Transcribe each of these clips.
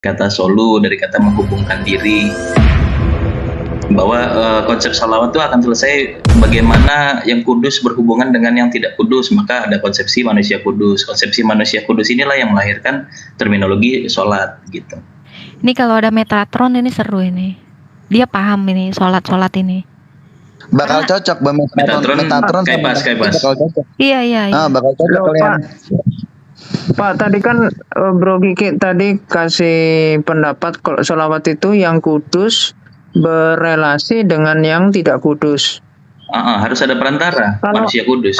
kata solu, dari kata menghubungkan diri, bahwa konsep salawat itu akan selesai bagaimana yang kudus berhubungan dengan yang tidak kudus, maka ada konsepsi manusia kudus. Konsepsi manusia kudus inilah yang melahirkan terminologi sholat gitu. Ini kalau ada Metatron ini seru ini. Dia paham ini sholat ini. Bakal cocok Bang Metatron kayak pas. Bakal cocok. Iya. Bakal cocok kalian. Pak, tadi kan Bro Kiki tadi kasih pendapat kalau sholawat itu yang kudus berelasi dengan yang tidak kudus. Harus ada perantara manusia kudus.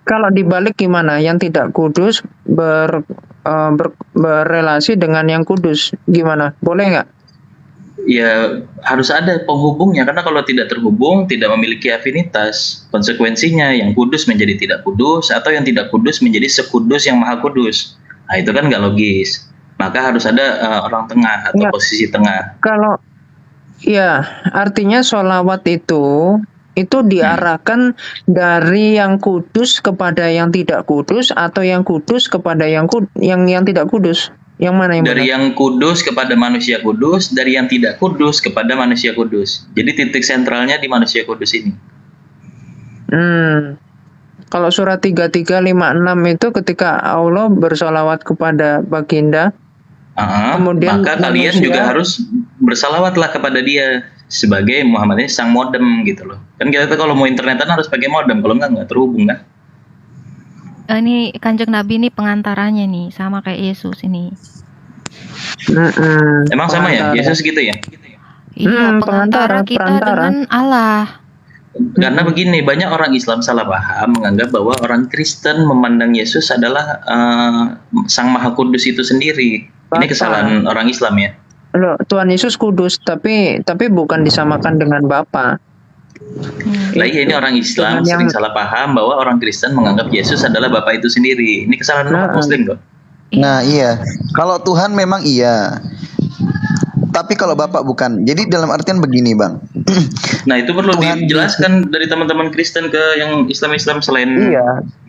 Kalau dibalik gimana? Yang tidak kudus berelasi dengan yang kudus, gimana? Boleh nggak? Ya harus ada penghubungnya, karena kalau tidak terhubung, tidak memiliki afinitas, konsekuensinya yang kudus menjadi tidak kudus, atau yang tidak kudus menjadi sekudus yang maha kudus. Nah itu kan nggak logis. Maka harus ada orang tengah atau posisi tengah. Kalau ya artinya sholawat itu diarahkan dari yang kudus kepada yang tidak kudus, atau yang kudus kepada yang tidak kudus. Yang mana yang dari benar? Yang kudus kepada manusia kudus, dari yang tidak kudus kepada manusia kudus. Jadi titik sentralnya di manusia kudus ini. Kalau surat 3356 itu ketika Allah bersolawat kepada baginda, kemudian maka kalian juga harus bersalawatlah kepada dia sebagai Muhammadnya sang modem gitu loh. Kan kita tuh kalau mau internetan harus pakai modem, kalau nggak terhubung kan. Ini Kanjeng Nabi ini pengantaranya nih, sama kayak Yesus ini. Emang sama ya? Yesus gitu ya? Iya, pengantara kita dengan Allah. Karena begini, banyak orang Islam salah paham, menganggap bahwa orang Kristen memandang Yesus adalah Sang Maha Kudus itu sendiri. Ini kesalahan orang Islam ya. Loh, Tuhan Yesus kudus, tapi bukan disamakan dengan Bapa. Lah iya, ini orang Islam sering salah paham bahwa orang Kristen menganggap Yesus adalah Bapa itu sendiri. Ini kesalahan umat Muslim kok. Nah iya, kalau Tuhan memang iya, tapi kalau Bapak bukan. Jadi dalam artian begini Bang. Nah itu perlu dijelaskan dari teman-teman Kristen ke yang Islam selain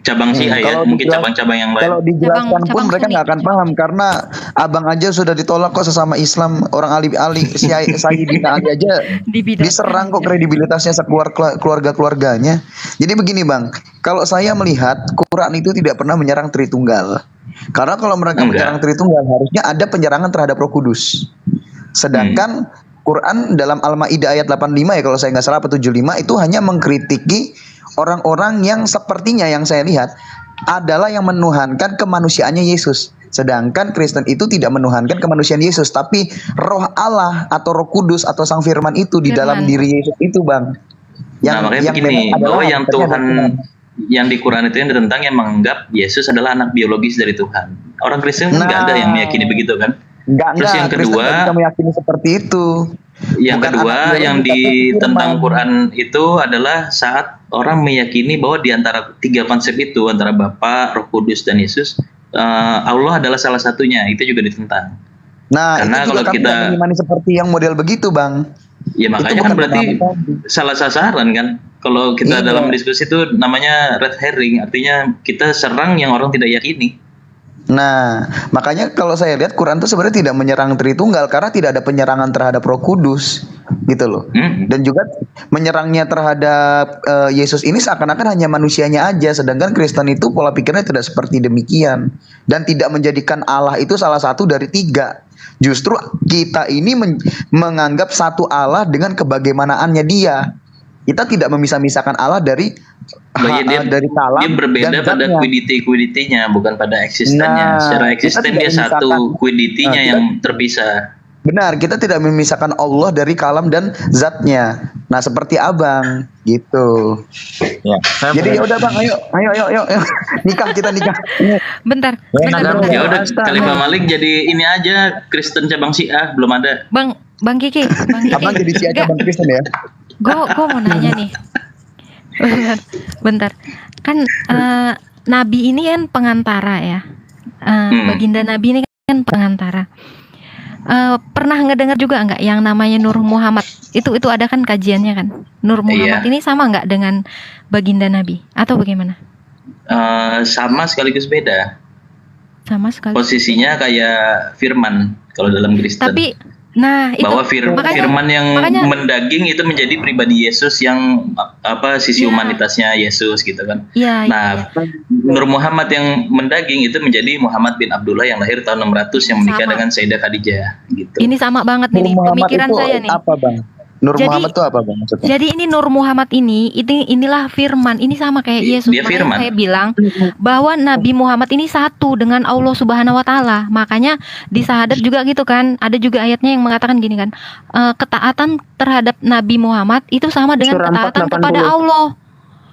cabang Syiah ya, mungkin cabang-cabang yang lain. Kalau dijelaskan pun mereka nggak akan paham, karena abang aja sudah ditolak kok sesama Islam. Orang Ali Sayyidina Ali aja diserang kok kredibilitasnya keluarga-keluarganya. Jadi begini Bang, kalau saya melihat Quran itu tidak pernah menyerang Tritunggal. Karena kalau mereka menyerang Tritunggal, harusnya ada penyerangan terhadap Roh Kudus. Sedangkan Quran dalam Al-Maidah ayat 85 ya kalau saya nggak salah, 75 itu hanya mengkritiki orang-orang yang sepertinya yang saya lihat adalah yang menuhankan kemanusiaannya Yesus. Sedangkan Kristen itu tidak menuhankan kemanusiaan Yesus, tapi Roh Allah atau Roh Kudus atau Sang Firman itu di dalam diri Yesus itu Bang. Makanya begini, bahwa yang Tuhan yang di Quran itu yang ditentang yang menganggap Yesus adalah anak biologis dari Tuhan. Orang Kristen nggak ada yang meyakini begitu kan? Terus yang kedua, meyakini seperti itu. Yang kedua yang ditentang Quran itu adalah saat orang meyakini bahwa di antara tiga konsep itu, antara Bapa, Roh Kudus dan Yesus, Allah adalah salah satunya. Itu juga ditentang. Nah, karena itu kalau kita mengimani seperti yang model begitu Bang. Ya makanya kan berarti salah sasaran kan. Kalau kita dalam diskusi itu namanya red herring, artinya kita serang yang orang tidak yakini. Nah, makanya kalau saya lihat Quran itu sebenarnya tidak menyerang Tritunggal, karena tidak ada penyerangan terhadap Roh Kudus, gitu loh. Dan juga menyerangnya terhadap Yesus ini seakan-akan hanya manusianya aja, sedangkan Kristen itu pola pikirnya tidak seperti demikian, dan tidak menjadikan Allah itu salah satu dari tiga. Justru kita ini menganggap satu Allah dengan kebagimaanaannya Dia. Kita tidak memisah-misahkan Allah dari dari kalam. Dia berbeda pada quiddity-nya, bukan pada eksistennya. Secara eksisten dia satu, quiddity-nya yang terpisah. Benar, kita tidak memisahkan Allah dari kalam dan zatnya. Nah, seperti abang gitu. Ya. Jadi ya udah Bang, ayo. Nikah kita. Bentar. Ya udah, Khalifah Malik jadi ini aja, Kristen cabang Syiah belum ada. Bang Kiki. Abang jadi Syiah cabang Kristen ya. Gue mau nanya nih. Bentar. Kan Nabi ini kan pengantara ya. Baginda Nabi ini kan pengantara. Pernah ngedengar juga nggak yang namanya Nur Muhammad? Itu ada kan kajiannya kan. Nur Muhammad ini sama nggak dengan baginda Nabi atau bagaimana? Sama sekaligus beda. Sama sekali. Posisinya kayak Firman. kalau dalam Kristen. Tapi nah itu bahwa firman yang mendaging itu menjadi pribadi Yesus yang sisi humanitasnya Yesus gitu kan. Nah, Nur Muhammad yang mendaging itu menjadi Muhammad bin Abdullah yang lahir tahun 600 yang menikah dengan Sayyidah Khadijah gitu. Ini sama banget nih pemikiran saya nih. Apa, Bang? Nur Muhammad itu apa, Bang, maksudnya? Jadi ini Nur Muhammad inilah firman. Ini sama kayak Yesus. Dia firman. Saya bilang bahwa Nabi Muhammad ini satu dengan Allah Subhanahu wa taala. Makanya di syahadat juga gitu kan. Ada juga ayatnya yang mengatakan gini kan. Ketaatan terhadap Nabi Muhammad itu sama dengan ketaatan kepada Allah.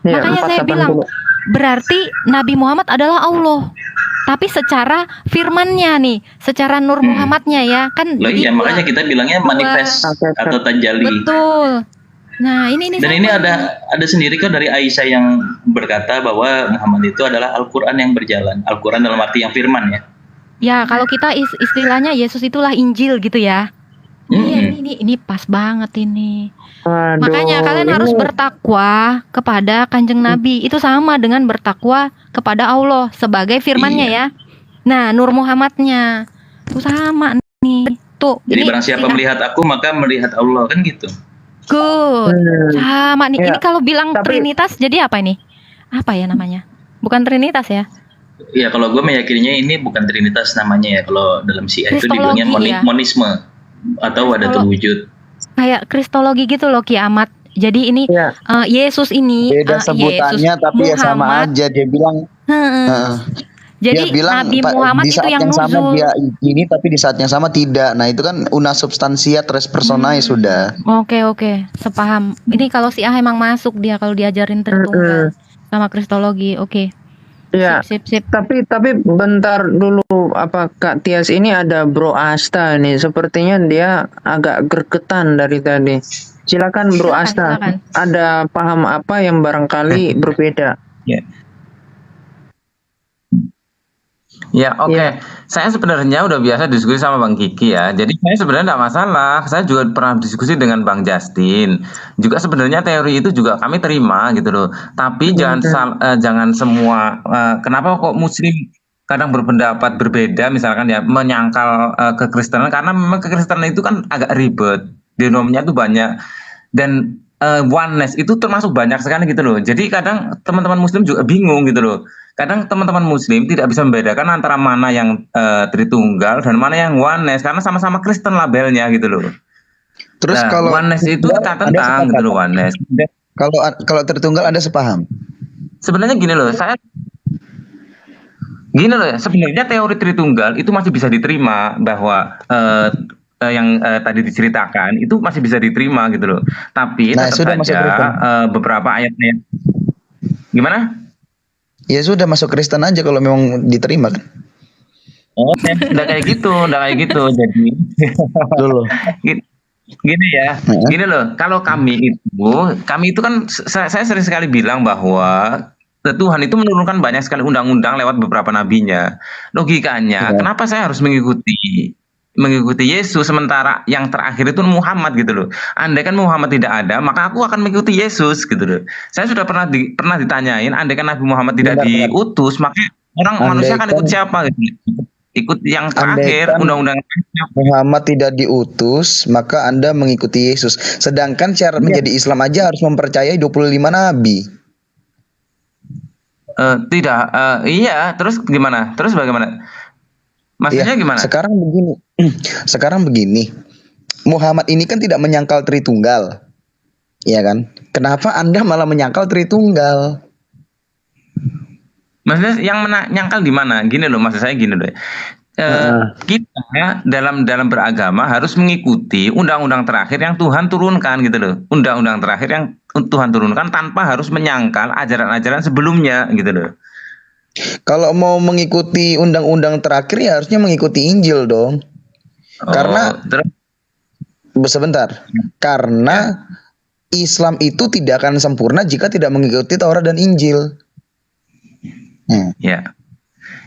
Makanya saya bilang berarti Nabi Muhammad adalah Allah. Tapi secara firmannya nih, secara Nur Muhammadnya ya kan. Iya, makanya kita bilangnya manifest atau tajalli. Betul. Nah ini. Dan ini ada sendiri kan dari Aisyah yang berkata bahwa Muhammad itu adalah Al-Quran yang berjalan. Al-Quran dalam arti yang firman ya. Ya kalau kita istilahnya Yesus itulah Injil gitu ya. Iya ini pas banget ini. Aduh, makanya kalian harus bertakwa kepada Kanjeng Nabi. Itu sama dengan bertakwa kepada Allah sebagai firmannya ya. Nah, Nur Muhammadnya itu sama nih. Tuh. Jadi barang siapa melihat aku maka melihat Allah kan gitu. Good. Sama nih. Ini kalau bilang Trinitas jadi apa ini? Apa ya namanya? Bukan Trinitas ya? Iya, kalau gue meyakininya ini bukan Trinitas namanya ya. Kalau dalam Syiah itu dibilangnya monisme atau wahdatul wujud. Kayak kristologi gitu loh kiamat. Jadi ini Yesus ini beda sebutannya Yesus, tapi Muhammad, ya sama aja dia bilang. Jadi dia bilang, Nabi Muhammad di saat itu yang sama dia ini tapi di saat yang sama tidak. Nah itu kan una substantia tres personae sudah. Oke, sepaham. Ini kalau si A emang masuk dia kalau diajarin Tritunggal sama kristologi. Oke. Ya, sip. Tapi bentar dulu, apa Kak Tias ini ada Bro Asta nih, sepertinya dia agak gergetan dari tadi. Silakan Bro Asta, ada paham apa yang barangkali berbeda? Ya, oke. Saya sebenarnya udah biasa diskusi sama Bang Kiki ya. Jadi saya sebenarnya tidak masalah. Saya juga pernah diskusi dengan Bang Justin. Juga sebenarnya teori itu juga kami terima gitu loh. Tapi jangan semua. Kenapa kok Muslim kadang berpendapat berbeda, misalkan ya menyangkal kekristenan, karena memang kekristenan itu kan agak ribet. Denomnya itu banyak dan oneness itu termasuk banyak sekali gitu loh. Jadi kadang teman-teman Muslim juga bingung gitu loh. Kadang teman-teman Muslim tidak bisa membedakan antara mana yang Tritunggal dan mana yang oneness karena sama-sama Kristen labelnya gitu loh. Terus kalau oneness itu kita tentang gitu loh oneness. Kalau Tritunggal Anda sepaham? Sebenarnya gini loh, sebenarnya teori Tritunggal itu masih bisa diterima bahwa yang tadi diceritakan itu masih bisa diterima gitu loh. Tapi tetap saja beberapa ayatnya. Gimana? Ya sudah masuk Kristen aja kalau memang diterima kan. Udah kayak gitu. Jadi dulu. Gini ya, gini loh. Kalau kami itu kan saya sering sekali bilang bahwa Tuhan itu menurunkan banyak sekali undang-undang lewat beberapa nabinya. Logikanya, kenapa saya harus mengikuti Yesus sementara yang terakhir itu Muhammad gitu loh. Andai kan Muhammad tidak ada, maka aku akan mengikuti Yesus gitu loh. Saya sudah pernah ditanyain, andai kan Nabi Muhammad tidak diutus, maka manusia akan ikut siapa gitu. Ikut yang terakhir, undang-undang Muhammad tidak diutus, maka Anda mengikuti Yesus. Sedangkan syarat menjadi Islam aja harus mempercayai 25 nabi. Iya, terus gimana? Terus bagaimana? Maksudnya gimana? Sekarang begini. Muhammad ini kan tidak menyangkal Tritunggal. Iya kan? Kenapa Anda malah menyangkal Tritunggal? Maksudnya yang menyangkal di mana? Gini loh, maksud saya gini loh. Kita dalam beragama harus mengikuti undang-undang terakhir yang Tuhan turunkan gitu loh. Undang-undang terakhir yang Tuhan turunkan tanpa harus menyangkal ajaran-ajaran sebelumnya gitu loh. Kalau mau mengikuti undang-undang terakhir ya harusnya mengikuti Injil dong. Karena karena Islam itu tidak akan sempurna jika tidak mengikuti Taurat dan Injil.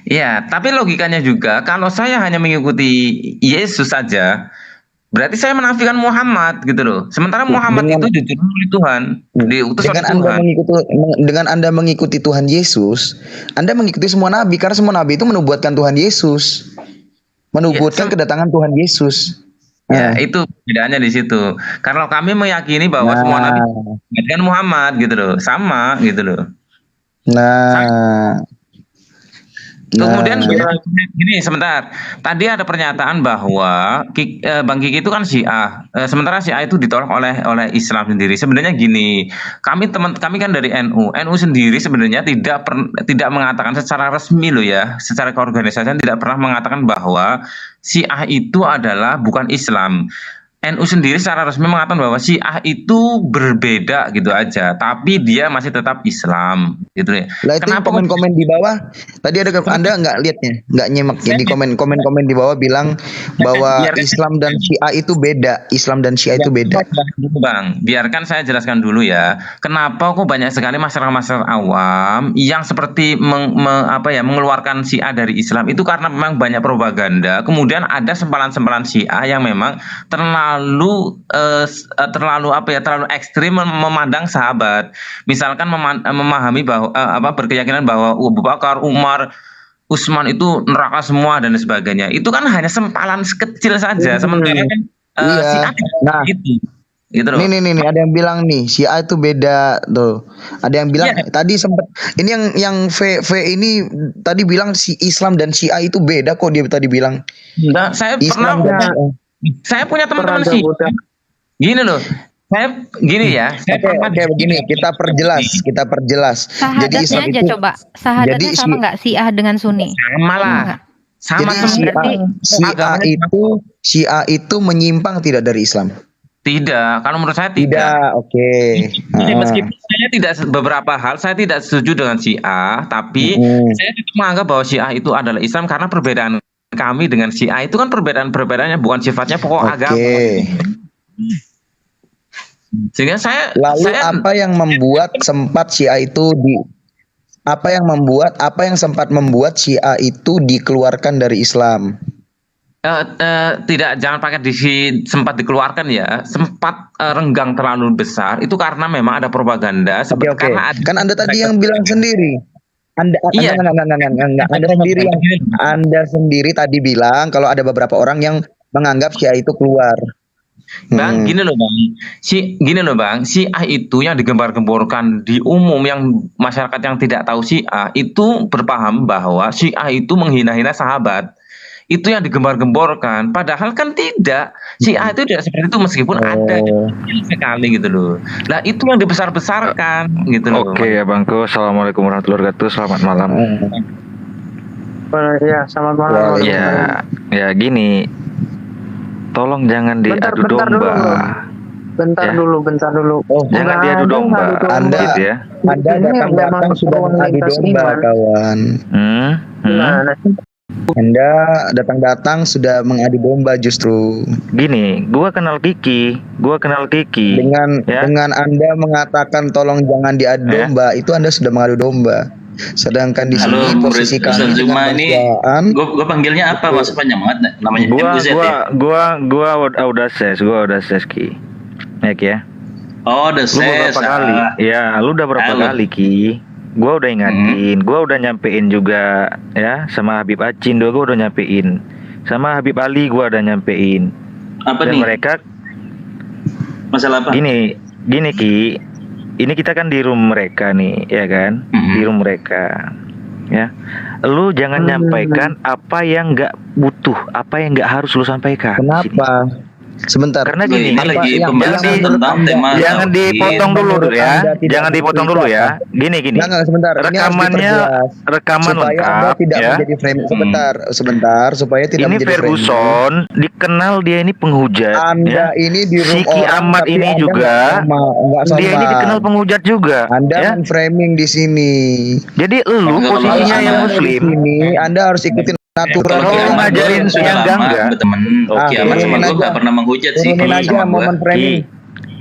Ya, tapi logikanya juga kalau saya hanya mengikuti Yesus saja, berarti saya menafikan Muhammad gitu loh. Sementara Muhammad itu jujur oleh Tuhan, diutus oleh Tuhan. Dengan Anda mengikuti Tuhan Yesus, Anda mengikuti semua nabi karena semua nabi itu menubuatkan Tuhan Yesus. Menubuatkan kedatangan Tuhan Yesus. Ya, itu bedanya di situ. Karena kami meyakini bahwa semua nabi mengajarkan Muhammad gitu loh, sama gitu loh. Kemudian gini sebentar. Tadi ada pernyataan bahwa Bang Kiki itu kan Syiah. Sementara Syiah itu ditolak oleh Islam sendiri. Sebenarnya gini, kami kan dari NU. NU sendiri sebenarnya tidak mengatakan secara resmi loh ya, secara keorganisasian tidak pernah mengatakan bahwa Syiah itu adalah bukan Islam. NU sendiri secara resmi mengatakan bahwa Syiah itu berbeda gitu aja, tapi dia masih tetap Islam gitu ya. Lah itu komen-komen di bawah tadi ada Anda nggak lihatnya, nggak nyimak ya, di komen-komen di bawah bilang bahwa Islam dan Syiah itu beda, Islam dan Syiah itu beda. Bang, biarkan saya jelaskan dulu ya. Kenapa kok banyak sekali masyarakat awam yang seperti mengeluarkan Syiah dari Islam itu karena memang banyak propaganda. Kemudian ada sempalan-sempalan Syiah yang memang terlalu ekstrim memandang sahabat. Misalkan memahami bahwa berkeyakinan bahwa Abu Bakar, Umar, Utsman itu neraka semua dan sebagainya. Itu kan hanya sempalan kecil saja. Sementara kan Syiah gitu loh. Nih ada yang bilang nih Syiah itu beda tuh. Ada yang bilang tadi sempat ini yang V ini tadi bilang si Islam dan Syiah itu beda kok, dia tadi bilang. Enggak, saya punya teman-teman sih. Gini loh. Begini, kita perjelas. Sahadatnya jadi Islam aja itu, coba. Sahadatnya sama nggak Syiah dengan Sunni? Sama lah. Sama jadi Syiah itu menyimpang tidak dari Islam? Tidak, kalau menurut saya tidak. Oke. Meskipun saya beberapa hal saya tidak setuju dengan Syiah, tapi saya tetap menganggap bahwa Syiah itu adalah Islam karena perbedaan kami dengan Syiah itu kan perbedaannya bukan sifatnya pokok agama. Sehingga apa yang membuat sempat membuat Syiah itu dikeluarkan dari Islam? Jangan pakai sempat dikeluarkan ya, sempat renggang terlalu besar itu karena memang ada propaganda. Karena kan Anda tadi yang bilang sendiri. Anda sendiri tadi bilang kalau ada beberapa orang yang menganggap Syiah itu keluar. Bang, gini loh Bang, Syiah itu yang digembar-gemborkan di umum, yang masyarakat yang tidak tahu Syiah itu berpaham bahwa Syiah itu menghina-hina sahabat. Itu yang digembar-gemborkan, padahal kan tidak. Syiah itu tidak seperti itu meskipun ada sekali gitu loh. Nah itu yang dibesar-besarkan gitu loh. Oke ya Bangku, assalamualaikum warahmatullahi wabarakatuh. Selamat malam. Ya selamat malam. Ya gini, tolong jangan diadu domba. Bentar dulu. Jangan diadu domba. Anda datang sudah mengadu domba, kawan. Anda datang sudah mengadu domba justru. Gini, gua kenal Kiki. Dengan Anda mengatakan tolong jangan diadu domba, itu Anda sudah mengadu domba. Sedangkan di sini posisi kami dengan ini, gue panggilnya apa? Mas panjang namanya MUZ ya? Gua udah ses Ki. Ya. Oh, udah ses. Lu berapa kali? Ya, lu udah berapa kali Ki? Gua udah ingatin, gua udah nyampein juga ya, sama Habib Acin gua udah nyampein, sama Habib Ali gua udah nyampein. Apa dan nih? Mereka masalah apa? Gini Ki, ini kita kan di room mereka nih, ya kan? Di room mereka, ya. Lu jangan nyampaikan apa yang nggak butuh, apa yang nggak harus lu sampaikan. Kenapa? Sebentar. Karena gini, jangan dipotong dulu ya. Jangan dipotong dulu ya. Gini. Sebentar. Rekaman lengkap tidak ya. menjadi frame. Sebentar supaya tidak ini menjadi Ferguson dikenal dia ini penghujat. Anda ini di room Siki Ahmad ini juga. Dia ini dikenal penghujat juga. Anda framing di sini. Jadi lu posisinya yang muslim. Ini Anda harus ikutin aturan. Kalau ngajarin yang enggak temen Kiamat sama gue gak pernah menghujat sih. Turunin aja momen framing.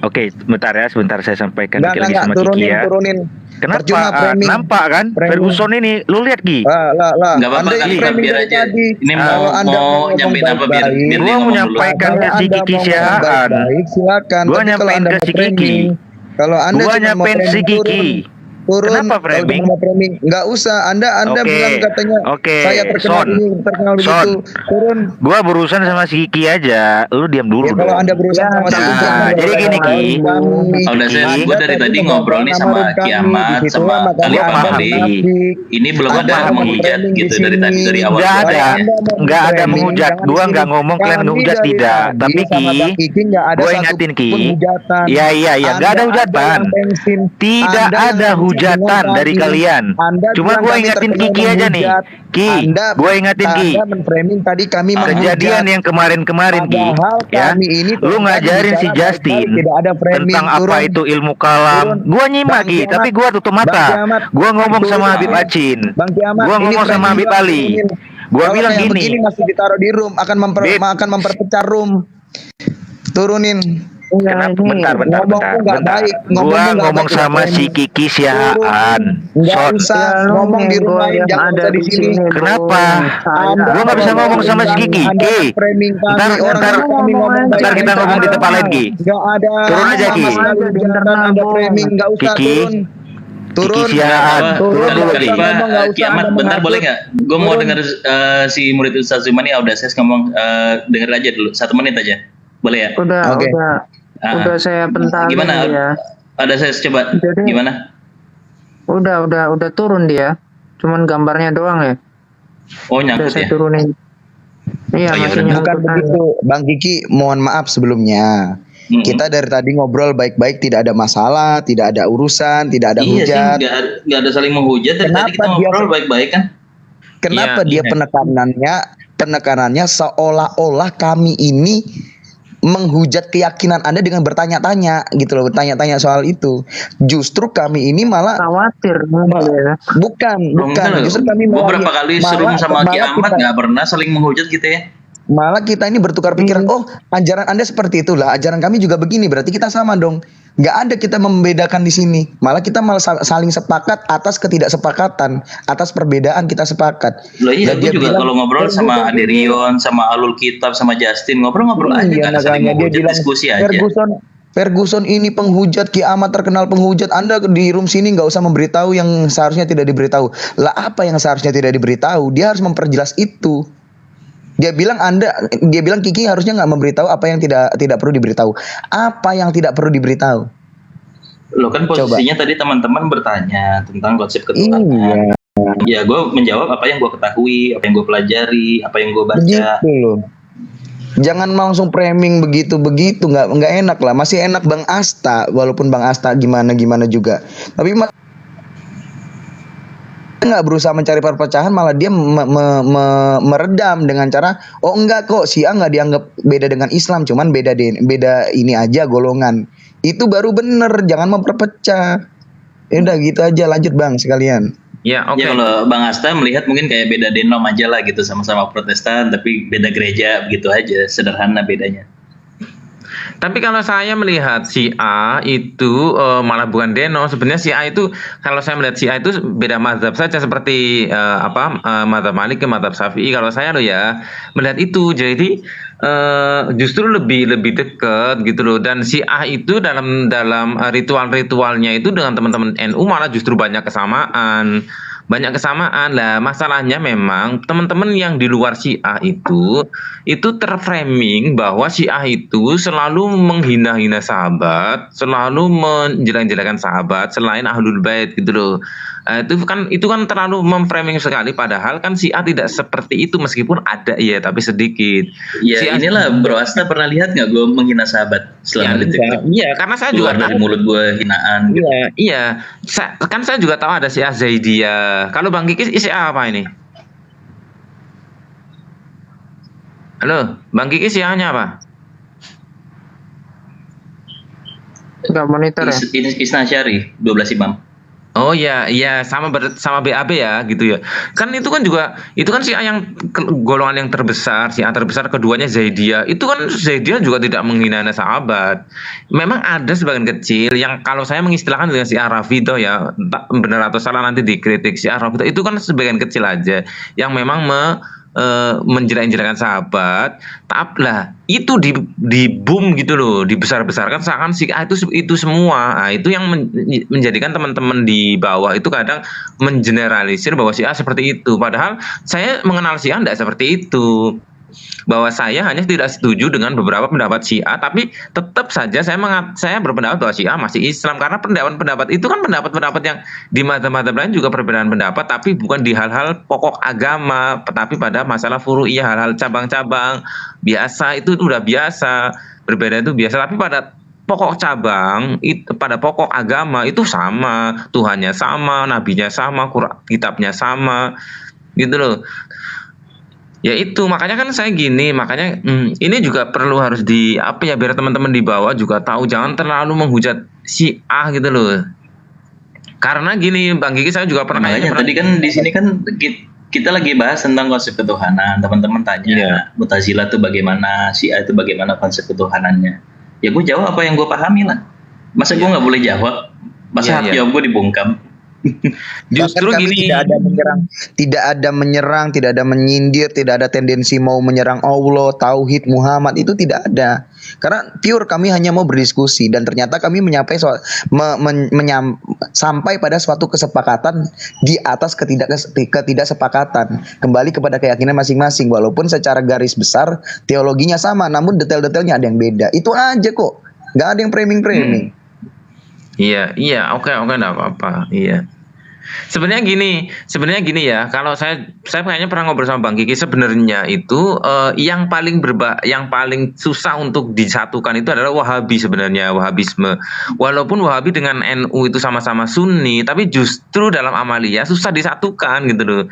Oke, sebentar saya sampaikan lagi sama Kiki ya. Turunin. Kenapa? Nampak kan? Ferguson ini, lu lihat Ki. Gak apa-apa kali, biar aja. Ini mau nyampein apa biar gua mau nyampaikan ke si Kiki silakan. Silakan. Gua nyampein ke si Kiki. Kalau Anda gua nyampein si Kiki. Kenapa framing? Nggak usah. Anda bilang katanya saya terkenal begitu. Turun. Gua berurusan sama si Kiki aja. Lu diam dulu. Ya, kalau Anda berurusan sama si Kiki, jadi gini Ki. Udah gue dari tadi ngobrol nih sama Kiamat sama kali Fahri. Ini belum ada menghujat gitu dari awal. Nggak ada menghujat. Gua nggak ngomong kalian ngehujat tidak. Tapi Ki, gue ingatin Ki. Iya. Nggak ada hujatan. Tidak ada hujatan dari kalian. Cuma gue ingatin Kiki aja nih. Ki, gue ingatin Ki. Kejadian yang kemarin-kemarin Ki, ya. Lu ngajarin si Justin tentang apa itu ilmu kalam. Gue nyimak Ki, tapi gue tutup mata. Gue ngomong sama Habib Acin. Gue ngomong sama Habib Ali. Gue bilang gini. Ini masih ditaruh di room, akan memperpecah room. Turunin. Kenapa? Bentar. Gua ngomong sama si Kiki Siaan. Nggak usah ngomong di rumah yang ada di sini. Kenapa? Gua nggak bisa ngomong sama si Kiki. Ntar kita ngomong di tempat lain Ki. Nggak ada. Turun aja Ki. Nggak usah turun. Kiki Siaan. Turun dulu Ki. Kiamat bentar boleh nggak? Gue mau denger si murid Ustaz Zumani Audaces ngomong, denger aja dulu 1 menit aja. Boleh ya? Udah saya bentar gimana ya. Ada saya coba. Jadi, gimana? Udah turun dia. Cuman gambarnya doang ya. Oh, nyangkut saya ya. Turunin. Iya, bukan begitu. Bang Kiki, mohon maaf sebelumnya. Kita dari tadi ngobrol baik-baik, tidak ada masalah, tidak ada urusan, tidak ada hujat. Nggak ada saling menghujat. Dari tadi kita ngobrol baik-baik kan? Kenapa dia penekanannya seolah-olah kami ini menghujat keyakinan Anda dengan bertanya-tanya gitu loh, bertanya-tanya soal itu. Justru kami ini malah khawatir. Bukan. Justru kami beberapa kali serum sama Kiamat nggak pernah saling menghujat gitu ya. Malah kita ini bertukar pikiran. Oh, ajaran Anda seperti itulah, ajaran kami juga begini. Berarti kita sama dong. Nggak ada kita membedakan di sini. Malah kita saling sepakat atas ketidaksepakatan, atas perbedaan kita sepakat. Loh iya, gue juga kalau ngobrol sama Aderion, sama Alul Kitab, sama Justin, ngobrol-ngobrol aja kan, saling menghujat, diskusi aja. Ferguson ini penghujat, Kiamat terkenal penghujat. Anda di room sini nggak usah memberitahu yang seharusnya tidak diberitahu. Lah apa yang seharusnya tidak diberitahu? Dia harus memperjelas itu. Dia bilang Kiki harusnya nggak memberitahu apa yang tidak perlu diberitahu. Apa yang tidak perlu diberitahu? Lo kan posisinya tadi teman-teman bertanya tentang konsep ketuhanan. Iya. Ya gue menjawab apa yang gue ketahui, apa yang gue pelajari, apa yang gue baca. Begitu loh. Jangan langsung framing begitu nggak enak lah. Masih enak Bang Asta, walaupun Bang Asta gimana juga. Tapi nggak berusaha mencari perpecahan, malah dia meredam dengan cara enggak kok, Syiah nggak dianggap beda dengan Islam, cuman beda ini aja golongan. Itu baru bener, jangan memperpecah. Ya udah gitu aja, lanjut Bang sekalian. Ya, oke. Ya kalau Bang Asta melihat mungkin kayak beda denom aja lah gitu, sama-sama Protestan tapi beda gereja gitu aja, sederhana bedanya. Tapi kalau saya melihat Syiah itu malah bukan deno. Sebenarnya Syiah itu, kalau saya melihat Syiah itu beda mazhab saja, seperti mazhab Malik ke mazhab Syafi'i. Kalau saya melihat itu, jadi justru lebih dekat gitu loh. Dan Syiah itu dalam ritual-ritualnya itu dengan teman-teman NU malah justru banyak kesamaan lah. Masalahnya memang teman-teman yang di luar Syiah itu terframing bahwa Syiah itu selalu menghina-hina sahabat, selalu menjelek-jelekan sahabat selain Ahlul Bait gitu loh. Itu kan terlalu memframing sekali, padahal kan Syiah tidak seperti itu, meskipun ada ya tapi sedikit. Ya Syiah, inilah Bro Asta pernah lihat nggak gue menghina sahabat selama di TikTok? Iya, karena saya juga dari mulut gue hinaan. Gitu. Iya. Kan saya juga tahu ada Syiah Zaidiyah. Kalau Bang Kiki Syiah apa ini? Halo, Bang Kiki Syiahnya apa? Enggak monitor ya? Isna Syari 12 Imam. Oh ya, sama BAB ya gitu ya. Kan itu kan Syiah yang golongan yang terbesar, Syiah terbesar, keduanya Zaidiyah. Itu kan Zaidiyah juga tidak menghina sahabat. Memang ada sebagian kecil yang kalau saya mengistilahkan dengan Syiah Rafidhah ya, benar atau salah nanti dikritik. Syiah Rafidhah itu kan sebagian kecil aja yang memang menjelek-jelekan sahabat, lah itu di boom gitu loh, dibesar-besarkan seakan Syiah itu semua. Nah, itu yang menjadikan teman-teman di bawah itu kadang mengeneralisir bahwa Syiah seperti itu. Padahal saya mengenal Syiah tidak seperti itu. Bahwa saya hanya tidak setuju dengan beberapa pendapat Syiah, tapi tetap saja saya berpendapat bahwa Syiah masih Islam, karena pendapat-pendapat itu kan pendapat-pendapat yang di mazhab-mazhab lain juga perbedaan pendapat, tapi bukan di hal-hal pokok agama, tapi pada masalah furu'iyah, hal-hal cabang-cabang biasa, itu udah biasa. Berbeda itu biasa, tapi pada pokok cabang, pada pokok agama itu sama, Tuhannya sama, nabinya sama, kitabnya sama, gitu loh. Ya itu, makanya kan saya gini, makanya ini juga perlu harus biar teman-teman di bawah juga tahu, jangan terlalu menghujat Syiah gitu loh. Karena gini, Bang Kiki, saya juga pernah tadi kan di sini kan kita lagi bahas tentang konsep ketuhanan. Teman-teman tanya, Mu'tazilah itu bagaimana, Syiah itu bagaimana konsep ketuhanannya. Ya gue jawab apa yang gue pahami lah. Masa gue nggak boleh jawab? Masa hati gue dibungkam? Justru kami tidak ada menyerang, tidak ada menyindir, tidak ada tendensi mau menyerang Allah, tauhid, Muhammad, itu tidak ada. Karena pure kami hanya mau berdiskusi, dan ternyata kami sampai pada suatu kesepakatan di atas ketidaksepakatan, kembali kepada keyakinan masing-masing, walaupun secara garis besar teologinya sama, namun detail-detailnya ada yang beda. Itu aja kok, nggak ada yang framing. Iya, oke, enggak apa-apa. Iya. Sebenarnya gini ya, kalau saya kayaknya pernah ngobrol sama Bang Kiki, sebenarnya itu yang paling susah untuk disatukan itu adalah Wahabi sebenarnya, Wahabisme. Walaupun Wahabi dengan NU itu sama-sama Sunni, tapi justru dalam amaliyah susah disatukan gitu loh.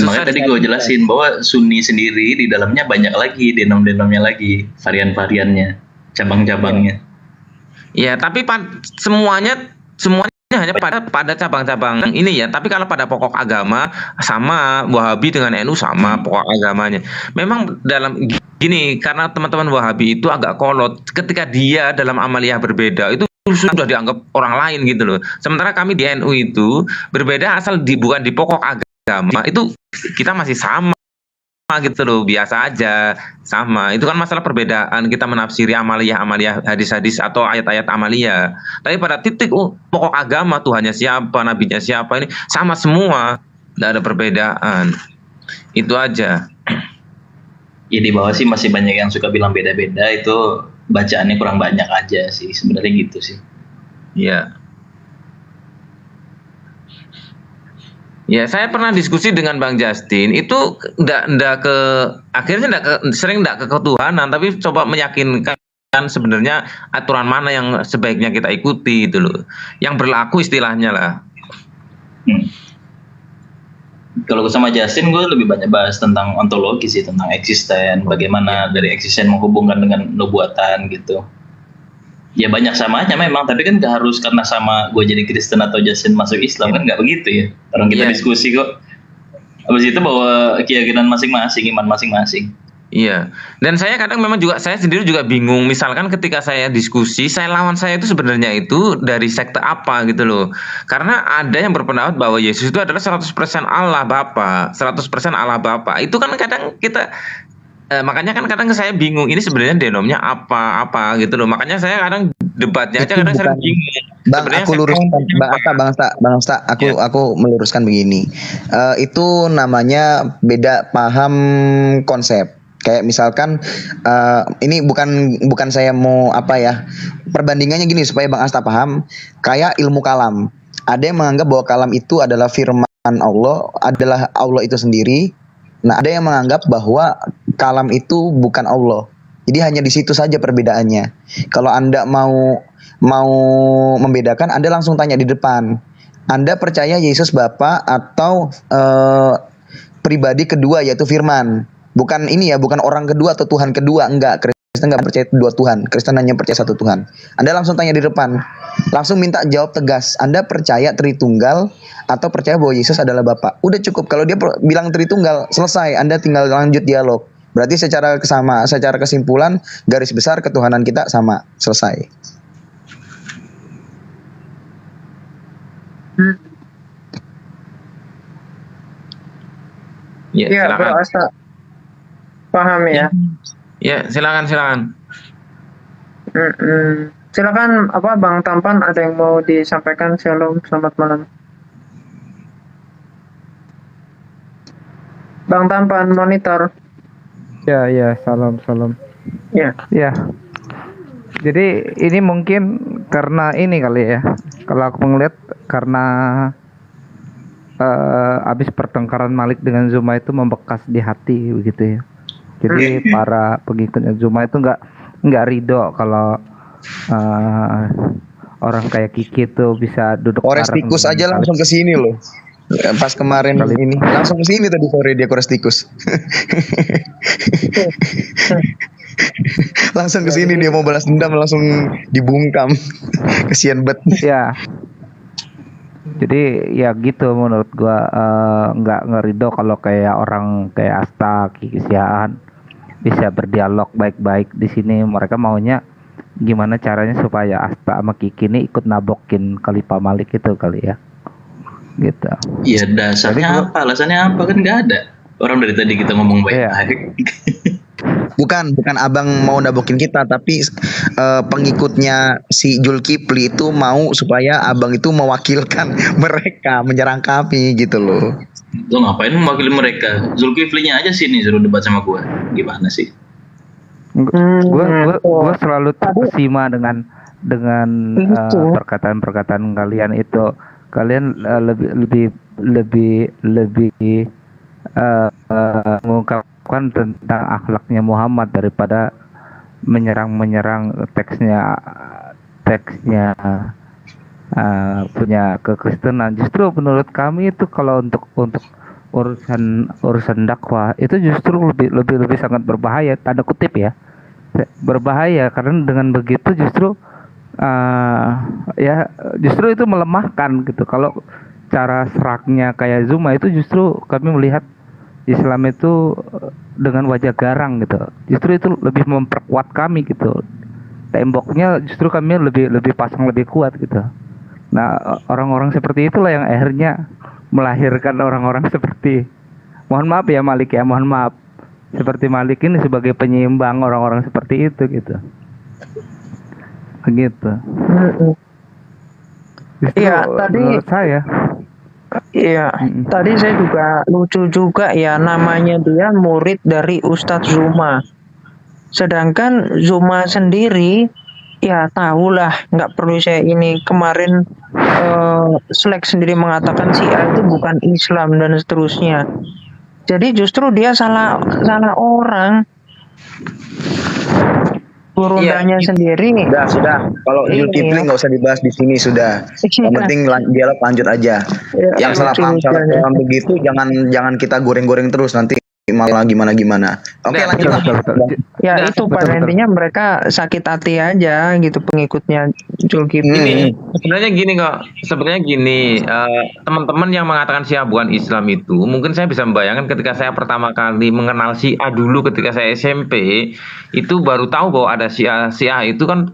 Makanya tadi gue jelasin bahwa Sunni sendiri di dalamnya banyak lagi denom-denomnya lagi, varian-variannya, cabang-cabangnya. Ya, tapi semuanya hanya pada cabang-cabang ini ya. Tapi kalau pada pokok agama sama, Wahabi dengan NU sama pokok agamanya. Memang dalam gini, karena teman-teman Wahabi itu agak kolot. Ketika dia dalam amaliyah berbeda, itu sudah dianggap orang lain gitu loh. Sementara kami di NU itu berbeda asal bukan di pokok agama, itu kita masih sama gitu loh, biasa aja sama. Itu kan masalah perbedaan kita menafsiri amaliyah, hadis-hadis atau ayat-ayat amaliyah. Tapi pada titik pokok agama, Tuhannya siapa, nabinya siapa, ini sama semua, tidak ada perbedaan. Itu aja. Ya di bawah sih masih banyak yang suka bilang beda-beda, itu bacaannya kurang banyak aja sih sebenarnya gitu sih. Iya. Ya, saya pernah diskusi dengan Bang Justin, itu akhirnya sering enggak ke ketuhanan, tapi coba meyakinkan sebenarnya aturan mana yang sebaiknya kita ikuti itu loh. Yang berlaku istilahnya lah. Kalau sama Justin, gue lebih banyak bahas tentang ontologi sih, tentang eksisten, bagaimana dari eksisten menghubungkan dengan nubuatan gitu. Ya banyak samanya memang, tapi kan gak harus karena sama gue jadi Kristen atau Justin masuk Islam, kan gak begitu ya. Orang kita diskusi kok. Habis itu bawa keyakinan masing-masing, iman masing-masing. Iya, dan saya kadang memang juga, saya sendiri juga bingung, misalkan ketika saya diskusi, lawan saya itu sebenarnya itu dari sekte apa gitu loh. Karena ada yang berpendapat bahwa Yesus itu adalah 100% Allah Bapa, 100% Allah Bapa. Itu kan kadang kita makanya kan kadang saya bingung, ini sebenarnya denomnya apa gitu loh. Makanya saya kadang debatnya aja kadang sering bingung. Bang, aku luruskan, aku meluruskan begini. Itu namanya beda paham konsep. Kayak misalkan ini bukan saya mau perbandingannya gini supaya Bang Asta paham. Kayak ilmu kalam. Ada yang menganggap bahwa kalam itu adalah firman Allah, adalah Allah itu sendiri. Nah, ada yang menganggap bahwa kalam itu bukan Allah. Jadi hanya di situ saja perbedaannya. Kalau Anda mau membedakan, Anda langsung tanya di depan. Anda percaya Yesus Bapa atau pribadi kedua yaitu firman. Bukan ini ya, bukan orang kedua atau Tuhan kedua, enggak. Kristen enggak percaya dua Tuhan. Kristen hanya percaya satu Tuhan. Anda langsung tanya di depan. Langsung minta jawab tegas. Anda percaya Tritunggal atau percaya bahwa Yesus adalah Bapa? Udah cukup. Kalau dia bilang Tritunggal, selesai. Anda tinggal lanjut dialog. Berarti secara kesimpulan garis besar ketuhanan kita sama, selesai. Ya, Ya, Bro silakan. Asta, paham ya? Ya, silakan. Silakan apa Bang Tampan, ada yang mau disampaikan? Shalom, selamat malam. Bang Tampan monitor. Ya, salam. Ya. Ya. Jadi ini mungkin karena ini kali ya. Kalau aku ngeliat karena habis pertengkaran Malik dengan Zuma itu membekas di hati begitu ya. Jadi para pengikutnya Zuma itu nggak ridho kalau orang kayak Kiki tuh bisa duduk Orestikus bareng aja dengan langsung ke sini loh. Pas kemarin ini langsung ke sini tadi sore dia Orestikus. Langsung ke sini dia mau balas dendam, langsung dibungkam. Kesian bet. Ya. Jadi ya gitu menurut gua, nggak ngerido kalau kayak orang kayak Asta, Kiki Siaan bisa berdialog baik-baik di sini. Mereka maunya gimana caranya supaya Asta sama Kiki ini ikut nabokin Khalifah Malik itu kali ya. Gitu. Iya, dasarnya apa? Alasannya apa? Kan nggak ada. Orang dari tadi kita ngomong baik-baik. Bukan abang mau nabokin kita, tapi pengikutnya si Zulkifli itu mau supaya abang itu mewakilkan mereka menyerang kami gitu loh. Lo ngapain mewakili mereka? Zulkiflinya aja sini suruh debat sama gua. Gimana sih? Gua selalu terkesima dengan perkataan-perkataan kalian itu. Kalian lebih mengungkapkan tentang akhlaknya Muhammad daripada menyerang teksnya punya kekristenan. Justru menurut kami itu kalau untuk urusan dakwah itu justru lebih sangat berbahaya, tanda kutip ya, berbahaya, karena dengan begitu justru justru itu melemahkan gitu. Kalau cara seraknya kayak Zuma itu justru kami melihat Islam itu dengan wajah garang gitu. Justru itu lebih memperkuat kami gitu. Temboknya justru kami lebih pasang lebih kuat gitu. Nah, orang-orang seperti itulah yang akhirnya melahirkan orang-orang seperti, mohon maaf ya Malik ya, mohon maaf, seperti Malik ini sebagai penyeimbang orang-orang seperti itu gitu. Begitu. Iya, tadi menurut saya. Iya, tadi saya juga lucu juga ya, namanya dia murid dari Ustadz Zuma. Sedangkan Zuma sendiri ya tahulah, nggak perlu saya ini, kemarin Slack sendiri mengatakan Syiah itu bukan Islam dan seterusnya. Jadi justru dia salah orang. Turunannya sendiri. Sudah. Kalau Zulkifli nggak usah dibahas di sini sudah. Yang penting dialog lanjut aja. Yang salah paham begitu jangan kita goreng-goreng terus, nanti malah gimana. Oke, lanjut. Ya itu pada intinya mereka sakit hati aja gitu pengikutnya Zulkifli. Sebenarnya gini, teman-teman yang mengatakan Syiah bukan Islam itu, mungkin saya bisa membayangkan ketika saya pertama kali mengenal Syiah dulu ketika saya SMP, itu baru tahu bahwa ada Syiah itu kan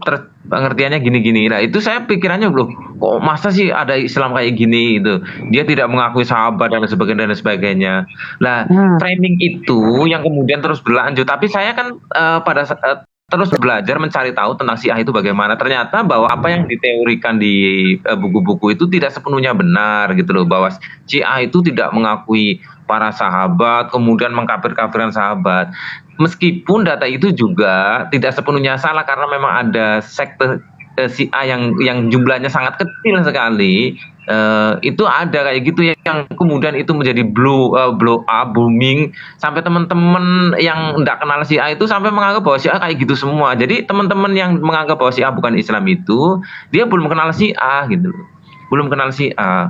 pengertiannya gini-gini. Nah, itu saya pikirannya loh, kok masa sih ada Islam kayak gini gitu. Dia tidak mengakui sahabat dan sebagainya. Nah, framing itu yang kemudian terus berlanjut. Tapi saya kan pada saat terus belajar mencari tahu tentang Syiah itu bagaimana. Ternyata bahwa apa yang diteorikan di buku-buku itu tidak sepenuhnya benar gitu loh, bahwa Syiah itu tidak mengakui para sahabat, kemudian mengkafir-kafiran sahabat. Meskipun data itu juga tidak sepenuhnya salah, karena memang ada sekte Syiah yang jumlahnya sangat kecil sekali, itu ada kayak gitu yang kemudian itu menjadi blow up, booming, sampai teman-teman yang tidak kenal Syiah itu sampai menganggap bahwa Syiah kayak gitu semua. Jadi teman-teman yang menganggap bahwa Syiah bukan Islam itu, dia belum kenal Syiah gitu loh, belum kenal Syiah.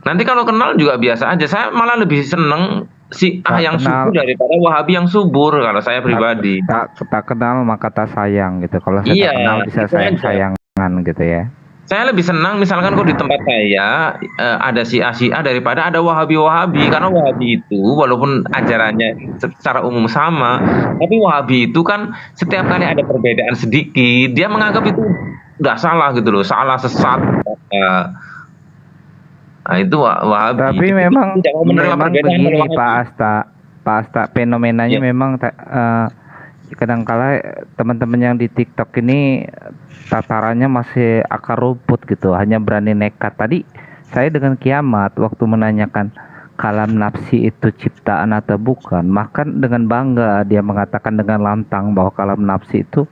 Nanti kalau kenal juga biasa aja. Saya malah lebih seneng Syiah yang subur daripada Wahabi yang subur kalau saya pribadi. Tak kenal maka tak sayang gitu. Kalau saya kenal bisa sayang-sayangan gitu ya. Saya lebih senang misalkan kok di tempat saya ada Syiah daripada ada Wahabi. Karena Wahabi itu walaupun ajarannya secara umum sama, tapi Wahabi itu kan setiap kali ada perbedaan sedikit, dia menganggap itu udah salah gitu loh, salah, sesat. Nah, itu Wahabi. Tapi itu memang tidak mau menerima perbedaan begini Pak Asta. Pak Asta, fenomenanya memang kadangkala teman-teman yang di TikTok ini tatarannya masih akar rumput gitu, hanya berani nekat. Tadi saya dengan Kiamat waktu menanyakan kalam nafsi itu ciptaan atau bukan, maka dengan bangga dia mengatakan dengan lantang bahwa kalam nafsi itu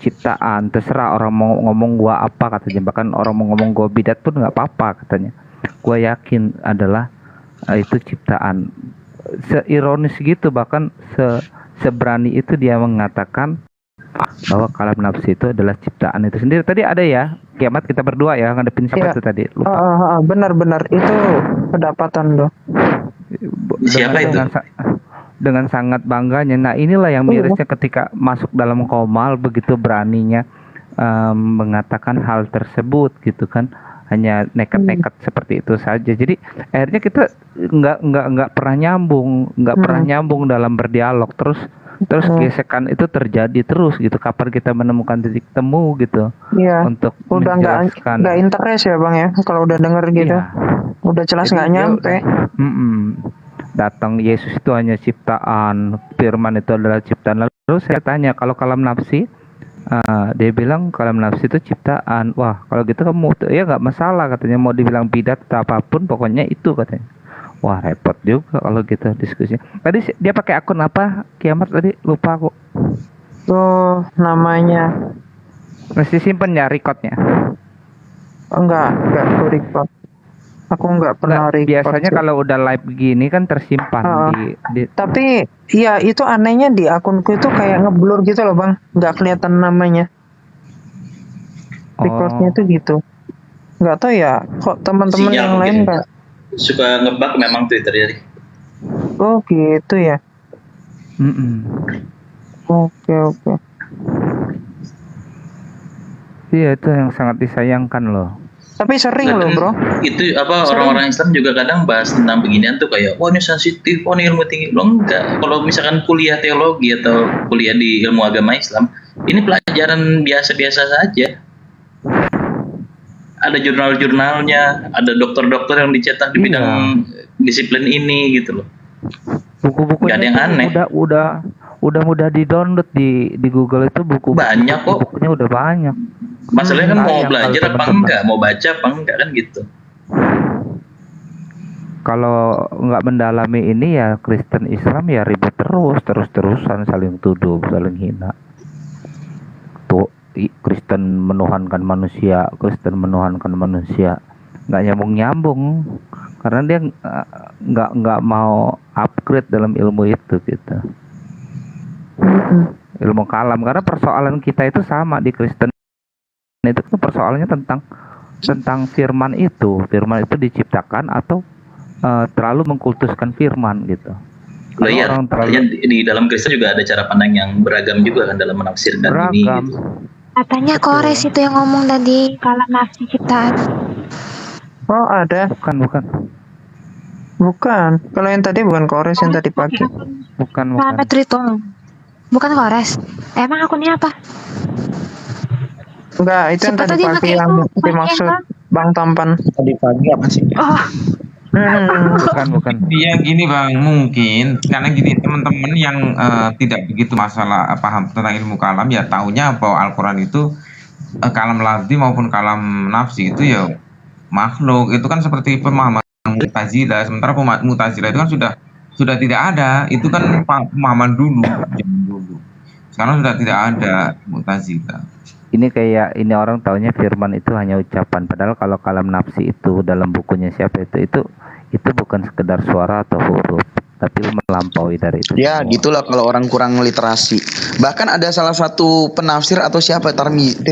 ciptaan. Terserah orang mau ngomong gua apa katanya, bahkan orang mau ngomong gua bidat pun nggak apa-apa katanya. Gua yakin adalah itu ciptaan. Seironis gitu, bahkan seberani itu dia mengatakan bahwa kalam nafsi itu adalah ciptaan itu sendiri. Tadi ada ya, Kiamat, kita berdua ya ngadepin siapa itu tadi? Lupa. Benar-benar itu pendapatan loh. Siapa itu? Dengan sangat bangganya. Nah, inilah yang mirisnya ketika masuk dalam komal, begitu beraninya mengatakan hal tersebut gitu kan. Hanya nekat-nekat seperti itu saja. Jadi akhirnya kita nggak pernah nyambung dalam berdialog. Terus gesekan itu terjadi terus gitu. Kapan kita menemukan titik temu gitu? Iya. Untuk udah nggak interest ya bang ya. Kalau udah denger gitu, udah jelas nggak nyampe. Datang Yesus itu hanya ciptaan, Firman itu adalah ciptaan. Lalu saya tanya, kalau kalam nafsi, dia bilang kalam nafsi itu ciptaan. Wah, kalau gitu kamu ya nggak masalah katanya, mau dibilang bidat atau apapun pokoknya itu katanya. Wah, repot juga kalau gitu diskusinya. Tadi dia pakai akun apa, Kiamat, tadi lupa aku. Oh, namanya masih simpen ya recordnya? Enggak aku record. Aku nggak pernah record. Biasanya kalau udah live begini kan tersimpan di. Tapi ya itu anehnya di akunku itu kayak ngeblur gitu loh bang, nggak kelihatan namanya. Recordnya itu gitu. Nggak tahu ya, kok teman-teman yang lain nggak. Suka ngebug memang Twitter ya. Oh gitu ya. Oke. Iya, itu yang sangat disayangkan loh. Tapi sering loh bro. Itu orang-orang Islam juga kadang bahas tentang beginian tuh kayak, wah ini sensitif, wah ini ilmu tinggi. Loh enggak, kalau misalkan kuliah teologi atau kuliah di ilmu agama Islam, ini pelajaran biasa-biasa saja. Ada jurnal-jurnalnya, ada dokter-dokter yang dicetak di bidang disiplin ini gitu loh. Buku-bukunya gak ada yang aneh. Udah mudah di-download di Google itu buku. Banyak kok. Bukunya udah banyak. Masalahnya kan mau belajar apa enggak, mau baca apa enggak kan gitu. Kalau nggak mendalami ini ya Kristen Islam ya ribut terus-terusan, saling tuduh, saling hina. Tuh Kristen menuhankan manusia, nggak nyambung karena dia nggak mau upgrade dalam ilmu itu gitu. Ilmu kalam, karena persoalan kita itu sama di Kristen itu persoalannya tentang firman itu diciptakan atau terlalu mengkultuskan firman gitu. Loh iya, di dalam Kristen juga ada cara pandang yang beragam juga kan dalam menafsirkan ini gitu. Katanya Kores itu yang ngomong tadi kalam nafsi ciptaan. Oh ada? Bukan. Kalau yang tadi bukan Kores, yang tadi pagi. Bukan. Bukan Kores. Emang akunnya apa? Enggak, itu yang tadi pagi yang dimaksud Bang Tampan. Tadi pagi apa sih? Oh. Bukan. Dia gini bang, mungkin karena gini teman-teman yang tidak begitu masalah paham tentang ilmu kalam ya taunya bahwa Al-Quran itu kalam lafzi maupun kalam nafsi itu ya makhluk. Itu kan seperti pemahaman Mu'tazilah. Sementara Mu'tazilah itu kan sudah tidak ada. Itu kan pemahaman dulu. Sekarang sudah tidak ada Mu'tazilah. Ini kayak ini orang taunya firman itu hanya ucapan, padahal kalau kalam nafsi itu dalam bukunya siapa itu bukan sekedar suara atau huruf, tapi melampaui dari itu. Ya, semua. Gitulah kalau orang kurang literasi. Bahkan ada salah satu penafsir atau siapa Tirmizi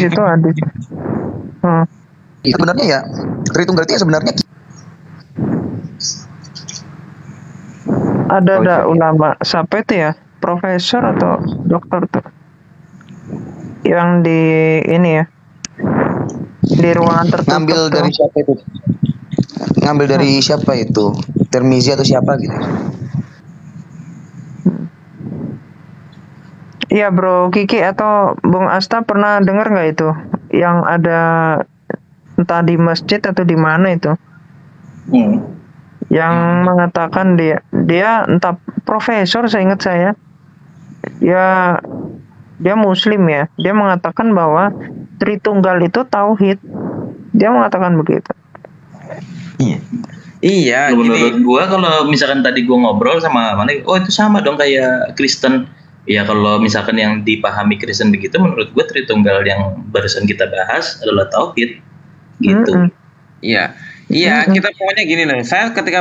itu ada. Itu sebenarnya ya terhitung berarti ya sebenarnya ada ulama siapa itu ya, profesor atau dokter tuh yang di ini ya di ruangan tertutup ngambil dari siapa itu Tirmizi atau siapa gitu. Iya bro Kiki atau Bung Asta pernah dengar nggak itu yang ada entah di masjid atau di mana itu yang mengatakan dia entah profesor, seingat saya, dia Muslim ya, dia mengatakan bahwa Tritunggal itu tauhid, dia mengatakan begitu. Iya, menurut gua kalau misalkan tadi gua ngobrol sama Malik, oh itu sama dong kayak Kristen. Ya kalau misalkan yang dipahami Kristen begitu, menurut gua Tritunggal yang barusan kita bahas adalah tauhid, gitu. Iya, kita pokoknya gini loh. Saya ketika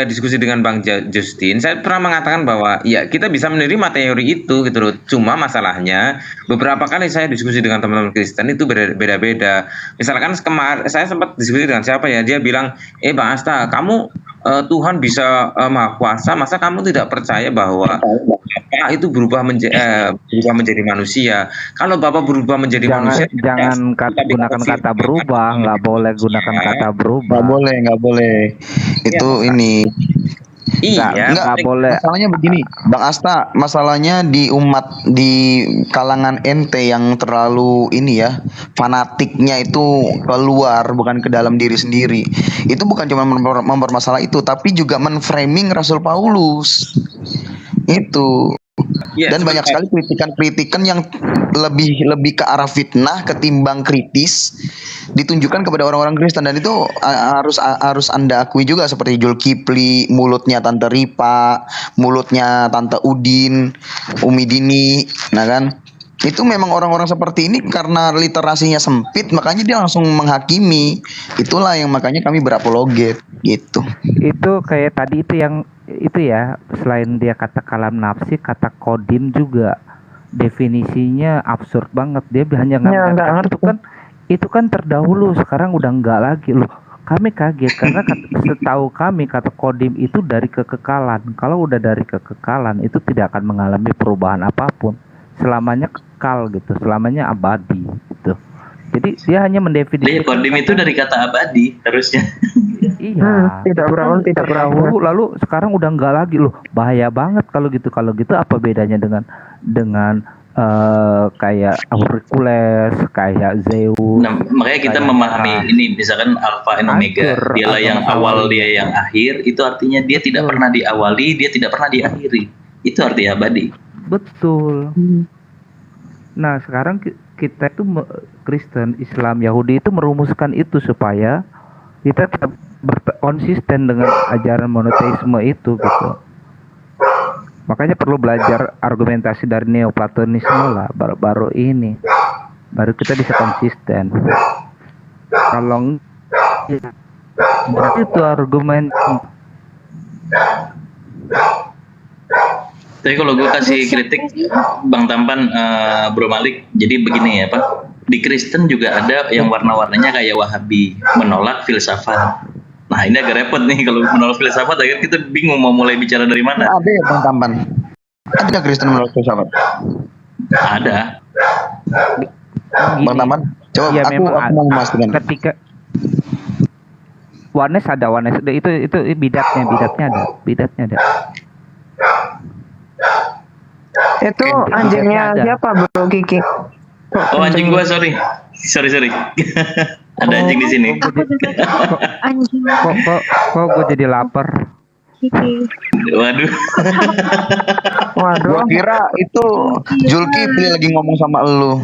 diskusi dengan Bang Justin, saya pernah mengatakan bahwa ya kita bisa menerima teori itu gitu loh. Cuma masalahnya beberapa kali saya diskusi dengan teman-teman Kristen itu beda-beda. Misalkan kemarin saya sempat diskusi dengan siapa ya, dia bilang, Bang Asta, kamu Tuhan bisa maha kuasa, masa kamu tidak percaya bahwa Bapak itu berubah menjadi manusia? Kalau Bapak berubah menjadi manusia, jangan gunakan kata berubah, nggak boleh gunakan kata berubah. Nggak boleh. Itu ini. Nggak boleh. Masalahnya begini, Bang Asta, masalahnya di umat, di kalangan ente yang terlalu ini ya, fanatiknya itu keluar, bukan ke dalam diri sendiri. Itu bukan cuma mempermasalah itu, tapi juga menframing Rasul Paulus. Itu. Dan banyak sekali kritikan-kritikan yang lebih ke arah fitnah ketimbang kritis ditunjukkan kepada orang-orang Kristen, dan itu harus Anda akui juga, seperti Zulkifli, mulutnya Tante Ripa, mulutnya Tante Udin, Umi Dini, nah kan? Itu memang orang-orang seperti ini karena literasinya sempit, makanya dia langsung menghakimi. Itulah yang makanya kami berapologet gitu. Itu kayak tadi itu yang itu ya, selain dia kata kalam nafsi, kata kodim juga definisinya absurd banget. Dia hanya nggak itu kan terdahulu, sekarang udah enggak lagi loh. Kami kaget karena setahu kami kata kodim itu dari kekekalan. Kalau udah dari kekekalan itu tidak akan mengalami perubahan apapun, selamanya kekal gitu, selamanya abadi gitu. Jadi dia hanya mendefinisikan. Kodim itu dari kata abadi harusnya. Iya. Tidak berawal. Lalu sekarang udah enggak lagi loh. Bahaya banget kalau gitu. Kalau gitu apa bedanya dengan kayak Hercules, kayak Zeus? Nah, makanya kita memahami ini, misalkan Alpha and Omega, dialah yang awal, dia yang akhir. Itu artinya dia tidak pernah diawali, dia tidak pernah diakhiri. Itu arti abadi. Betul. Nah sekarang kita itu Kristen, Islam, Yahudi itu merumuskan itu supaya kita tetap konsisten dengan ajaran monoteisme itu gitu. Makanya perlu belajar argumentasi dari Neoplatonisme lah, baru kita bisa konsisten. Kalau itu argumen. Tapi kalau gue kasih kritik, Bang Tampan, Bro Malik, jadi begini ya Pak, di Kristen juga ada yang warna-warnanya kayak Wahabi, menolak filsafat. Nah ini agak repot nih kalau menolak filsafat, akhirnya kita bingung mau mulai bicara dari mana. Ada ya Bang Tampan? Ada Kristen menolak filsafat? Ada. Bang Tampan, coba ya, aku mau memastikan. Ketika Wanes itu bidatnya ada. Itu anjingnya siapa Bro Kiki? Oh anjing gua, sorry. Ada anjing di sini. Anjing. Kok gue jadi lapar? Waduh. Gua kira itu Zulkifli lagi ngomong sama lu.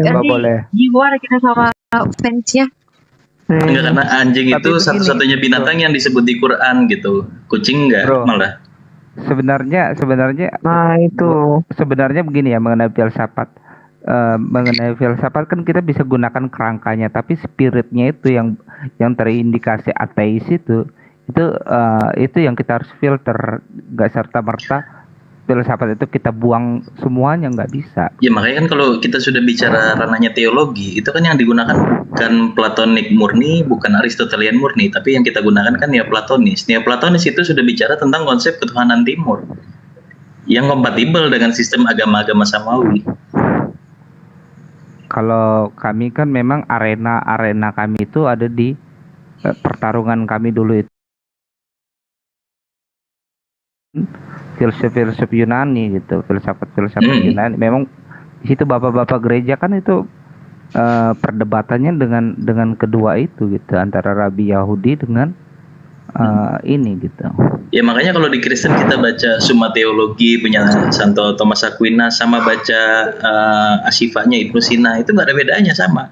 Jangan boleh. Gimana kita sama fansnya? Enggak, karena anjing itu satu-satunya binatang yang disebut di Quran gitu. Kucing enggak, malah. Sebenarnya nah itu sebenarnya begini ya, mengenai filsafat kan kita bisa gunakan kerangkanya, tapi spiritnya itu yang terindikasi ateis itu yang kita harus filter. Nggak serta-merta filsafat itu kita buang semuanya, nggak bisa. Ya makanya kan kalau kita sudah bicara ranahnya teologi, itu kan yang digunakan kan Platonik murni, bukan Aristotelian murni, tapi yang kita gunakan kan Neoplatonis. Neoplatonis itu sudah bicara tentang konsep ketuhanan timur yang kompatibel dengan sistem agama-agama samawi. Kalau kami kan memang arena kami itu ada di pertarungan kami dulu itu filsuf Yunani gitu, filsafat Yunani. Memang di situ bapak-bapak gereja kan itu perdebatannya dengan kedua itu gitu, antara Rabi Yahudi dengan ini gitu. Ya makanya kalau di Kristen kita baca Summa Theologi punya Santo Thomas Aquinas sama baca Asifanya Ibnu Sina, itu nggak ada bedanya, sama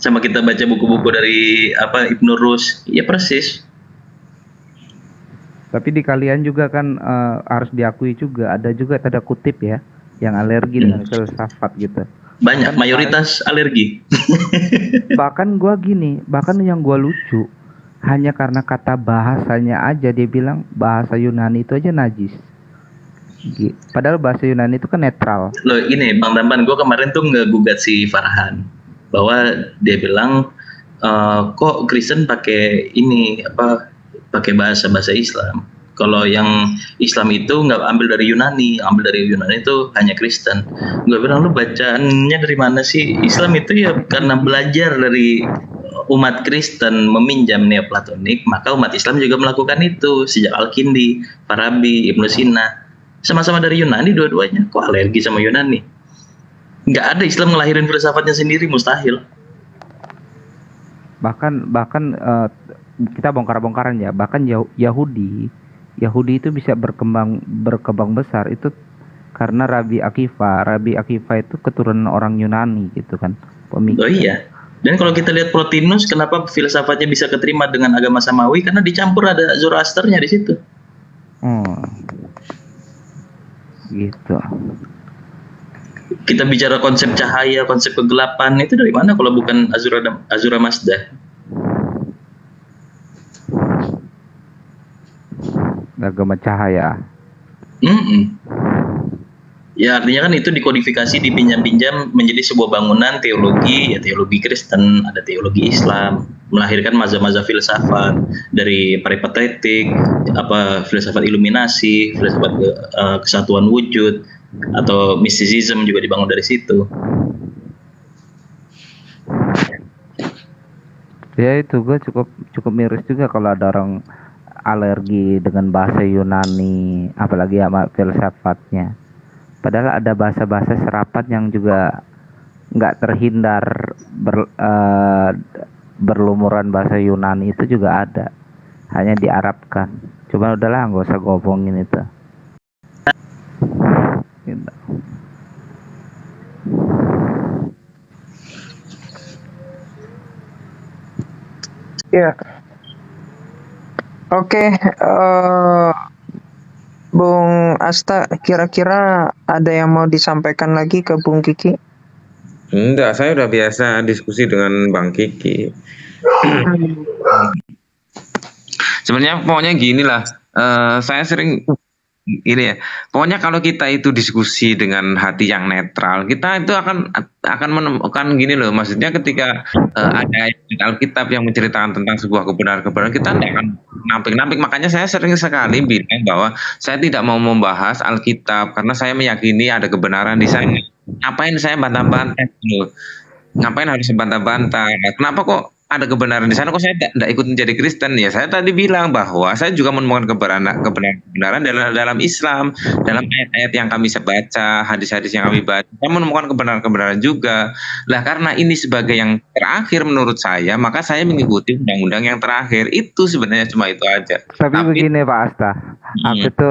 kita baca buku-buku dari Ibnu Rus, ya persis. Tapi di kalian juga kan harus diakui juga ada juga tanda kutip ya yang alergi dengan filsafat gitu. Banyak, mayoritas alergi. Bahkan yang gua lucu, hanya karena kata bahasanya aja dia bilang bahasa Yunani itu aja najis. Padahal bahasa Yunani itu kan netral. Loh ini Bang Tampan, gue kemarin tuh ngegugat si Farhan bahwa dia bilang kok Kristen pakai pakai bahasa Islam. Kalau yang Islam itu nggak ambil dari Yunani itu hanya Kristen. Gue bilang, lu bacaannya dari mana sih? Islam itu ya karena belajar dari umat Kristen meminjam Neoplatonik, maka umat Islam juga melakukan itu sejak Al-Kindi, Farabi, Ibnu Sina, sama-sama dari Yunani dua-duanya. Kok alergi sama Yunani? Nggak ada Islam ngelahirin filsafatnya sendiri, mustahil. Bahkan kita bongkar-bongkaran ya, bahkan Yahudi itu bisa berkembang besar itu karena Rabi Akiva itu keturunan orang Yunani gitu kan, pemikir. Oh iya. Dan kalau kita lihat Plotinus, kenapa filsafatnya bisa keterima dengan agama Samawi? Karena dicampur ada Zoroasternya di situ. Gitu. Kita bicara konsep cahaya, konsep kegelapan, itu dari mana kalau bukan Azura Mazda? Agama cahaya. Ya artinya kan itu dikodifikasi, dipinjam-pinjam menjadi sebuah bangunan teologi, ya teologi Kristen, ada teologi Islam, melahirkan mazhab-mazhab filsafat dari peripatetik, filsafat iluminasi, filsafat kesatuan wujud, atau mysticism juga dibangun dari situ. Ya itu gue cukup miris juga kalau ada orang alergi dengan bahasa Yunani, apalagi sama filsafatnya. Padahal ada bahasa-bahasa serapan yang juga nggak terhindar berlumuran bahasa Yunani itu juga ada, hanya diarabkan. Cuma udahlah, nggak usah ngomongin itu. Gitu. Ya. Oke, Bung Asta, kira-kira ada yang mau disampaikan lagi ke Bung Kiki? Enggak, saya udah biasa diskusi dengan Bang Kiki. Sebenarnya pokoknya gini lah, saya sering ini ya, pokoknya kalau kita itu diskusi dengan hati yang netral, kita itu akan menemukan gini loh, maksudnya ketika ada Alkitab yang menceritakan tentang sebuah kebenaran, kita tidak akan nampik-nampik. Makanya saya sering sekali bilang bahwa saya tidak mau membahas Alkitab karena saya meyakini ada kebenaran di sana. Ngapain saya bantah-bantah gitu? Ngapain harus bantah-bantah? Kenapa kok ada kebenaran di sana, kok saya tidak ikut menjadi Kristen? Ya saya tadi bilang bahwa saya juga menemukan kebenaran dalam Islam, dalam ayat-ayat yang kami baca, hadis-hadis yang kami baca, saya menemukan kebenaran juga. Lah karena ini sebagai yang terakhir menurut saya, maka saya mengikuti undang-undang yang terakhir. Itu sebenarnya cuma itu aja. Tapi begini Pak Asta, aku itu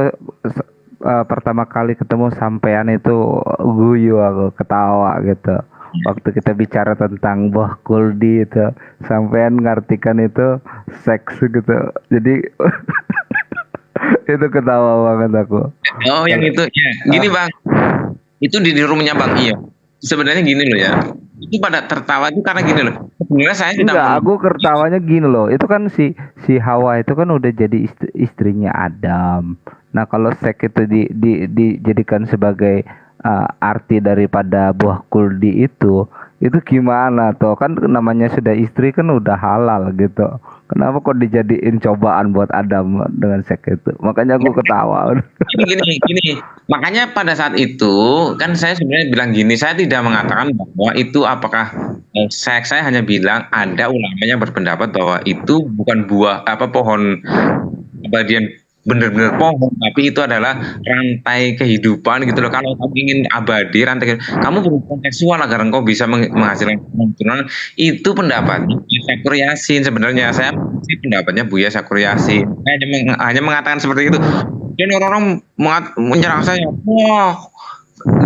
pertama kali ketemu sampean itu guyu, aku ketawa gitu. Waktu kita bicara tentang Boh Kuldi itu, sampean ngartikan itu seks gitu. Jadi itu ketawa banget aku. Oh yang itu ya. Gini Bang, itu di rumahnya Bang Iyo. Sebenarnya gini loh ya. Itu pada tertawa itu karena gini loh. Sebenarnya saya tidak. Aku ketawanya gini loh. Itu kan si Hawa itu kan udah jadi istrinya Adam. Nah kalau seks itu dijadikan sebagai arti daripada buah kuldi itu gimana tuh, kan namanya sudah istri kan udah halal gitu, kenapa kok dijadiin cobaan buat Adam dengan seks itu? Makanya aku ketawa. Gini, makanya pada saat itu kan saya sebenarnya bilang gini, saya tidak mengatakan bahwa itu apakah seks, saya hanya bilang ada ulama yang berpendapat bahwa itu bukan buah pohon keabadian benar-benar pohon, tapi itu adalah rantai kehidupan gitu loh. Kalau kamu ingin abadi, kamu berhubungan seksual agar engkau bisa menghasilkan keturunan. Itu pendapatnya Syakur Yasin sebenarnya. Saya sih pendapatnya Buya Syakur Yasin. Saya hanya mengatakan seperti itu. Dan orang-orang menyerang saya, wah,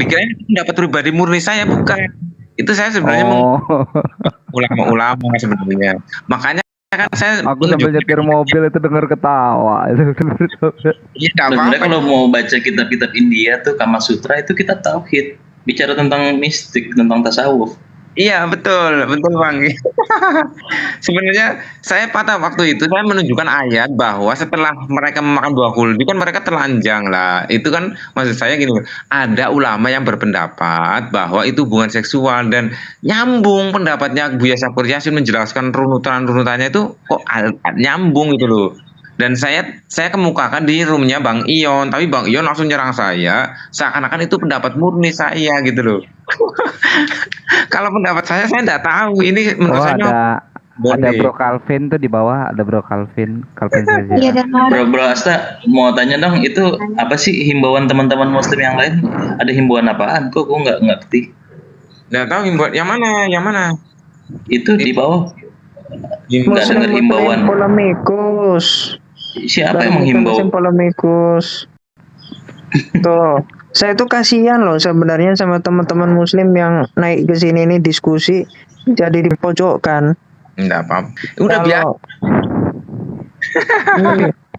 dikirain pendapat pribadi murni saya, bukan. Itu saya sebenarnya ulama-ulama sebenarnya. Makanya kan aku sambil nyetir mobil itu dengar ketawa. Iya, sebenarnya kalau mau baca kitab-kitab India tuh Kama Sutra itu kitab tauhid, bicara tentang mistik, tentang tasawuf. Iya, betul Bang. Sebenarnya saya pada waktu itu saya menunjukkan ayat bahwa setelah mereka memakan buah khuldi kan mereka telanjang lah. Itu kan maksud saya gini, ada ulama yang berpendapat bahwa itu hubungan seksual dan nyambung pendapatnya Buya Syakur Yasin menjelaskan runutannya itu kok nyambung gitu loh. Dan saya kemukakan di roomnya Bang Ion, tapi Bang Ion langsung nyerang saya, seakan-akan itu pendapat murni saya gitu loh. Kalau pendapat saya enggak tahu. Ini menurut saya ada Bro Calvin tuh di bawah, ada Bro Calvin saja. Iya, Bro Asta mau tanya dong, itu apa sih himbauan teman-teman muslim yang lain? Ada himbauan apaan? Kok gue nggak ngerti? Nggak tahu himbauan yang mana? Itu di bawah. Nggak dengar himbauan. Polemikus. Siapa yang menghimbau? Polemikus. Tuh, saya tuh kasihan loh sebenarnya sama teman-teman muslim yang naik ke sini ini diskusi jadi dipojokkan. Enggak apa-apa. Udah biasa.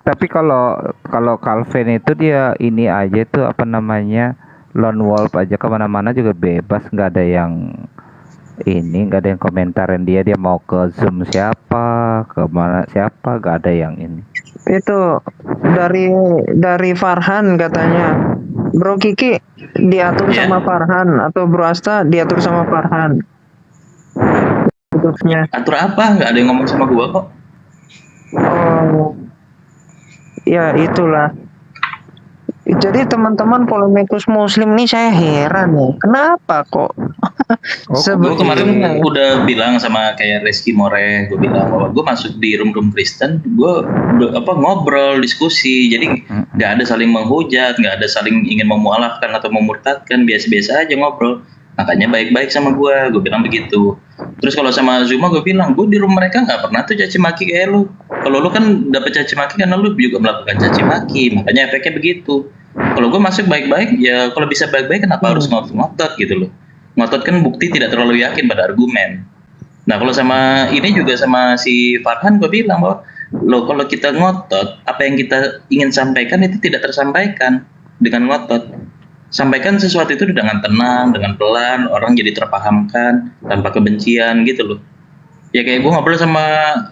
Tapi kalau Calvin itu dia ini aja tuh apa namanya, lone wolf aja, kemana-mana juga bebas, nggak ada yang nggak ada yang komentarin dia mau ke Zoom siapa, kemana siapa, nggak ada yang ini. Itu dari Farhan katanya, Bro Kiki diatur sama Farhan atau Bro Asta diatur sama Farhan. Atur apa? Nggak ada yang ngomong sama gua kok. Oh, ya itulah. Jadi teman-teman polemikus muslim nih saya heran ya, kenapa kok? Gue kemarin udah bilang sama kayak Reski More, gue bilang bahwa gue masuk di room Kristen, gue ngobrol, diskusi, jadi nggak ada saling menghujat, nggak ada saling ingin memualafkan atau memurtadkan, biasa-biasa aja ngobrol. Makanya baik-baik sama gue bilang begitu. Terus kalau sama Zuma gue bilang, gue di room mereka nggak pernah tuh caci maki kayak lu. Kalau lu kan dapat caci maki karena lu juga melakukan caci maki, makanya efeknya begitu. Kalau gue masuk baik-baik, ya kalau bisa baik-baik kenapa harus ngotot gitu loh. Ngotot kan bukti tidak terlalu yakin pada argumen. Nah kalau sama ini juga sama si Farhan gue bilang bahwa loh kalau kita ngotot, apa yang kita ingin sampaikan itu tidak tersampaikan dengan ngotot. Sampaikan sesuatu itu dengan tenang, dengan pelan, orang jadi terpahamkan tanpa kebencian gitu loh. Ya kayak gue ngobrol sama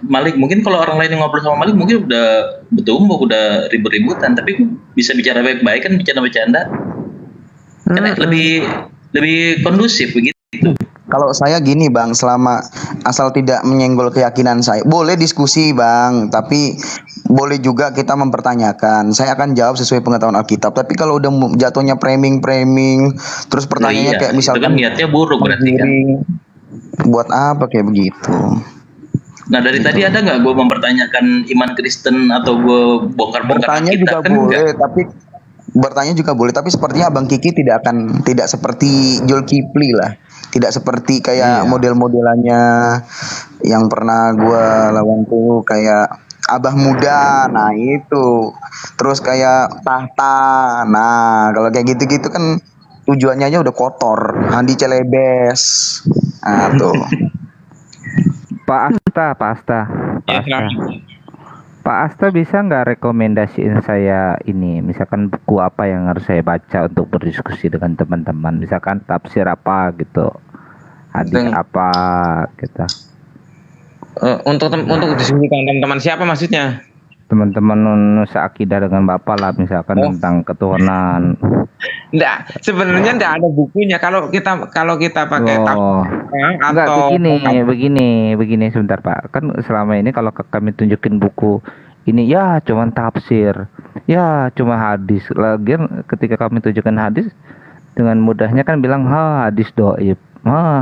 Malik, mungkin kalau orang lain yang ngobrol sama Malik mungkin udah bertumbuk, udah ribut-ributan, tapi gue bisa bicara baik-baik kan, bercanda-bercanda. Karena lebih kondusif begitu. Kalau saya gini Bang, selama asal tidak menyenggol keyakinan saya, boleh diskusi Bang, tapi boleh juga kita mempertanyakan. Saya akan jawab sesuai pengetahuan Alkitab. Tapi kalau udah jatuhnya framing, terus pertanyaannya kayak misalkan itu kan niatnya buruk berarti kan. Buat apa kayak begitu? Nah dari tadi ada nggak gue mempertanyakan iman Kristen atau gue bongkar-bongkar bertanya juga kan boleh, enggak? Tapi bertanya juga boleh, tapi sepertinya Abang Kiki tidak seperti Zulkifli lah, tidak seperti kayak model-modelannya yang pernah gue lawan tuh kayak Abah Muda, nah itu, terus kayak Tahta, nah kalau kayak gitu-gitu kan tujuannya aja udah kotor, Handi Celebes, nah tuh. Pak Asta bisa nggak rekomendasiin saya ini, misalkan buku apa yang harus saya baca untuk berdiskusi dengan teman-teman, misalkan tafsir apa gitu, hadis apa gitu. Untuk diskusi teman-teman siapa maksudnya? Teman-teman seakidah dengan Bapak lah, misalkan tentang ketuhanan. Enggak, sebenarnya enggak ada bukunya. Kalau kita pakai atau begini sebentar Pak. Kan selama ini kalau kami tunjukin buku ini ya cuman tafsir, ya cuma hadis. Lagian ketika kami tunjukkan hadis dengan mudahnya kan bilang hadis doib,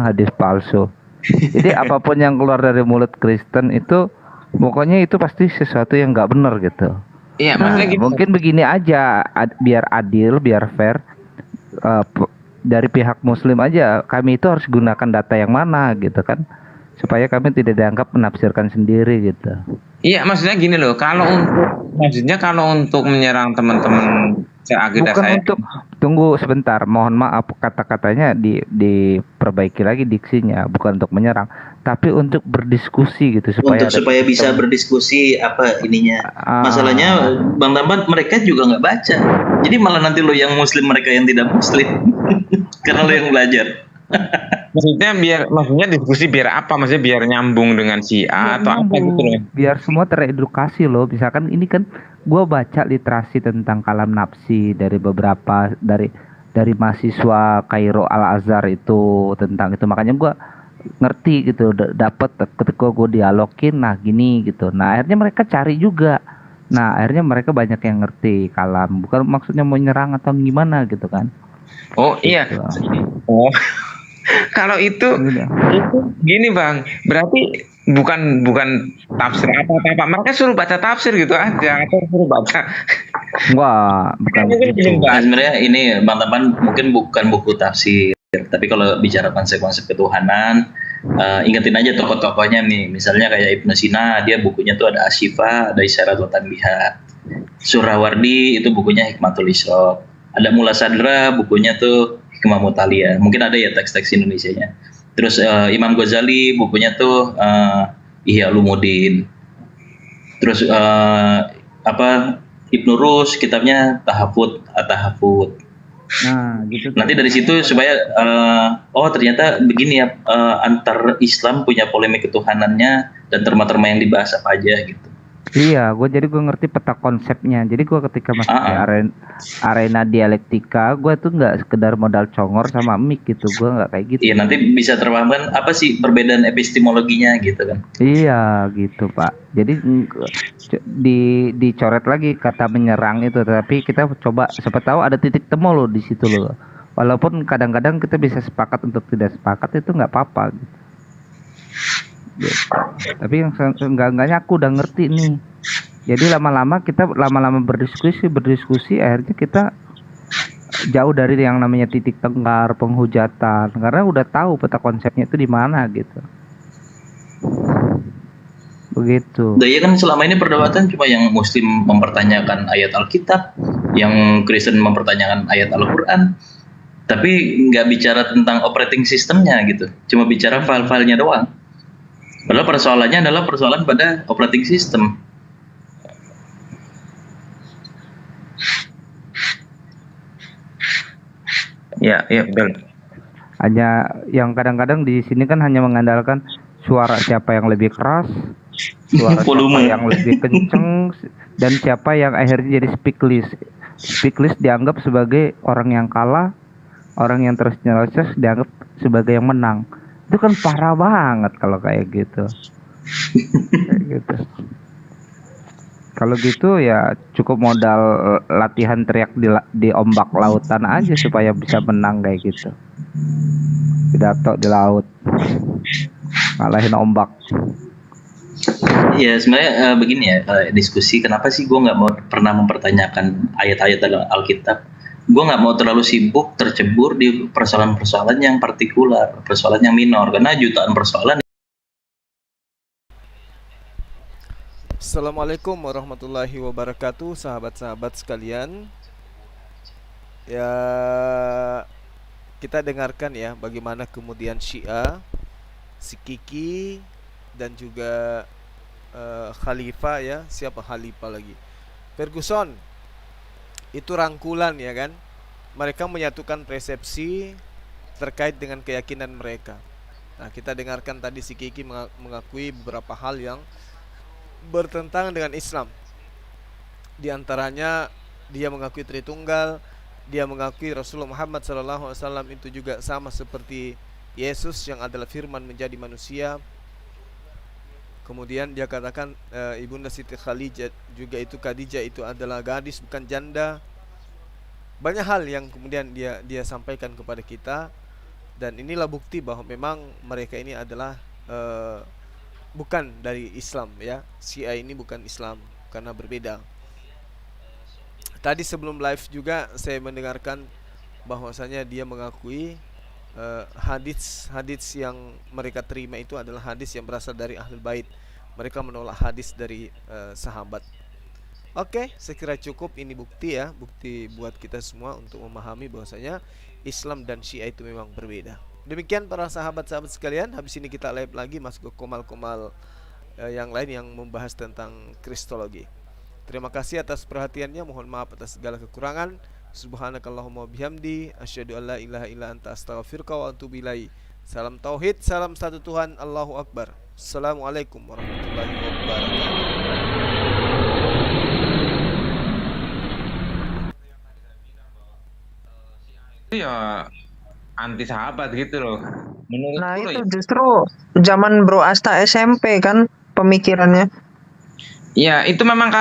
hadis palsu. Jadi apapun yang keluar dari mulut Kristen itu pokoknya itu pasti sesuatu yang nggak benar gitu. Iya, maksudnya gitu. Mungkin begini aja, biar adil, biar fair. Dari pihak Muslim aja, kami itu harus gunakan data yang mana gitu kan, supaya kami tidak dianggap menafsirkan sendiri gitu. Iya, maksudnya gini loh, kalau untuk menyerang teman-teman seakidah Bukan saya. untuk, tunggu sebentar, mohon maaf, kata-katanya diperbaiki lagi diksinya, bukan untuk menyerang, tapi untuk berdiskusi gitu, supaya bisa berdiskusi apa ininya. Masalahnya Bang Tampan, mereka juga nggak baca, jadi malah nanti lo yang Muslim, mereka yang tidak Muslim. Karena lo yang belajar. Maksudnya diskusi biar apa? Maksudnya biar nyambung dengan si A atau apa gitu loh. Biar semua teredukasi loh. Misalkan ini kan gue baca literasi tentang kalam nafsi dari beberapa dari mahasiswa Kairo Al Azhar itu tentang itu, makanya gue ngerti gitu, dapat ketika gue dialogin, nah gini gitu. Nah akhirnya mereka cari juga. Nah akhirnya mereka banyak yang ngerti kalam, bukan maksudnya mau nyerang atau gimana gitu kan. Oh iya. Oh, kalau itu gini Bang, berarti bukan tafsir apa. Mereka suruh baca tafsir gitu aja, atau suruh baca. Wah, bukan begitu. Nah, sebenarnya ini Bang Tampan mungkin bukan buku tafsir, tapi kalau bicara konsep-konsep ketuhanan, ingetin aja tokoh-tokohnya nih. Misalnya kayak Ibnu Sina, dia bukunya tuh ada Asyifa, ada Isyarat wa Tanbihat. Surawardi itu bukunya Hikmatul Isyraq. Ada Mula Sadra, bukunya tuh Hikmah Mutalia. Mungkin ada ya teks-teks Indonesianya. Terus Imam Ghazali, bukunya tuh Ihya Ulumuddin. Terus Ibnu Rus, kitabnya Tahafut, At-Tahafut. Nah, gitu. Nanti dari situ supaya ternyata begini ya, antar Islam punya polemik ketuhanannya dan terma-terma yang dibahas apa aja gitu. Iya, gue ngerti peta konsepnya. Jadi gue ketika masuk di arena dialektika, gue tuh nggak sekedar modal congor sama mic gitu, gue nggak kayak gitu. Iya, nanti bisa terpahamkan apa sih perbedaan epistemologinya gitu kan? Iya, gitu Pak. Jadi dicoret lagi kata menyerang itu, tapi kita coba siapa tahu ada titik temu loh di situ loh. Walaupun kadang-kadang kita bisa sepakat untuk tidak sepakat, itu nggak apa-apa gitu. Tapi yang enggaknya aku udah ngerti nih. Jadi lama-lama berdiskusi, akhirnya kita jauh dari yang namanya titik tengkar, penghujatan, karena udah tahu peta konsepnya itu di mana gitu. Begitu. Iya kan, selama ini perdebatan cuma yang Muslim mempertanyakan ayat Alkitab, yang Kristen mempertanyakan ayat Al-Quran, tapi nggak bicara tentang operating sistemnya gitu, cuma bicara file-filenya doang. Padahal persoalannya adalah persoalan pada operating system. Ya, betul. Hanya yang kadang-kadang di sini kan hanya mengandalkan suara siapa yang lebih keras, suara siapa yang lebih kenceng, dan siapa yang akhirnya jadi speaklist. Speaklist dianggap sebagai orang yang kalah, orang yang terus nyerocos dianggap sebagai yang menang. Itu kan parah banget kalau kayak gitu. Kalau gitu ya cukup modal latihan teriak di ombak lautan aja supaya bisa menang kayak gitu. Pidato di laut, ngalahin ombak. Ya sebenarnya begini ya, diskusi kenapa sih gue nggak mau pernah mempertanyakan ayat-ayat dalam Alkitab. Gue nggak mau terlalu sibuk tercebur di persoalan-persoalan yang partikular, persoalan yang minor, karena jutaan persoalan. Assalamualaikum warahmatullahi wabarakatuh, sahabat-sahabat sekalian. Ya, kita dengarkan ya bagaimana kemudian Syiah, si Kiki dan juga Khalifah ya, siapa Khalifah lagi? Ferguson. Itu rangkulan ya kan. Mereka menyatukan persepsi terkait dengan keyakinan mereka. Nah, kita dengarkan tadi si Kiki mengakui beberapa hal yang bertentangan dengan Islam. Di antaranya dia mengakui Tritunggal, dia mengakui Rasulullah Muhammad SAW itu juga sama seperti Yesus yang adalah firman menjadi manusia. Kemudian dia katakan Ibunda Siti Khadijah juga itu Khadijah itu adalah gadis bukan janda. Banyak hal yang kemudian dia sampaikan kepada kita, dan inilah bukti bahwa memang mereka ini adalah bukan dari Islam ya. Syiah ini bukan Islam karena berbeda. Tadi sebelum live juga saya mendengarkan bahwasanya dia mengakui hadis yang mereka terima itu adalah hadis yang berasal dari Ahlul Bait. Mereka menolak hadis dari sahabat. Oke, saya kira cukup ini bukti ya, bukti buat kita semua untuk memahami bahwasanya Islam dan Syiah itu memang berbeda. Demikian para sahabat-sahabat sekalian, habis ini kita live lagi masuk ke komal-komal yang lain yang membahas tentang kristologi. Terima kasih atas perhatiannya, mohon maaf atas segala kekurangan. Subhanakallahumma bihamdi asyhadu an la ilaha illa anta astaghfiruka wa atubu ilaik. Salam tauhid, salam satu Tuhan, Allahu akbar. Assalamualaikum warahmatullahi wabarakatuh. Ya anti sahabat gitu loh. Menurut Nah itu justru zaman Bro Asta SMP kan pemikirannya. Ya itu memang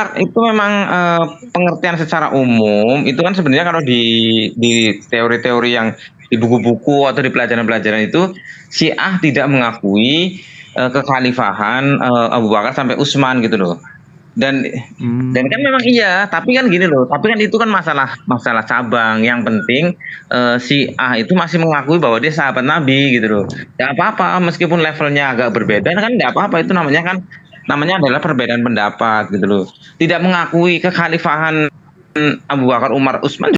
pengertian secara umum itu kan sebenarnya kalau di teori-teori yang di buku-buku atau di pelajaran-pelajaran itu Syiah tidak mengakui kekhalifahan Abu Bakar sampai Utsman gitu loh. Dan kan memang iya, tapi kan gini loh, tapi kan itu kan masalah cabang. Yang penting Syiah itu masih mengakui bahwa dia sahabat Nabi gitu loh. Gak apa-apa meskipun levelnya agak berbeda kan, gak apa-apa, itu namanya adalah perbedaan pendapat gitu loh. Tidak mengakui kekhalifahan Abu Bakar, Umar, Utsman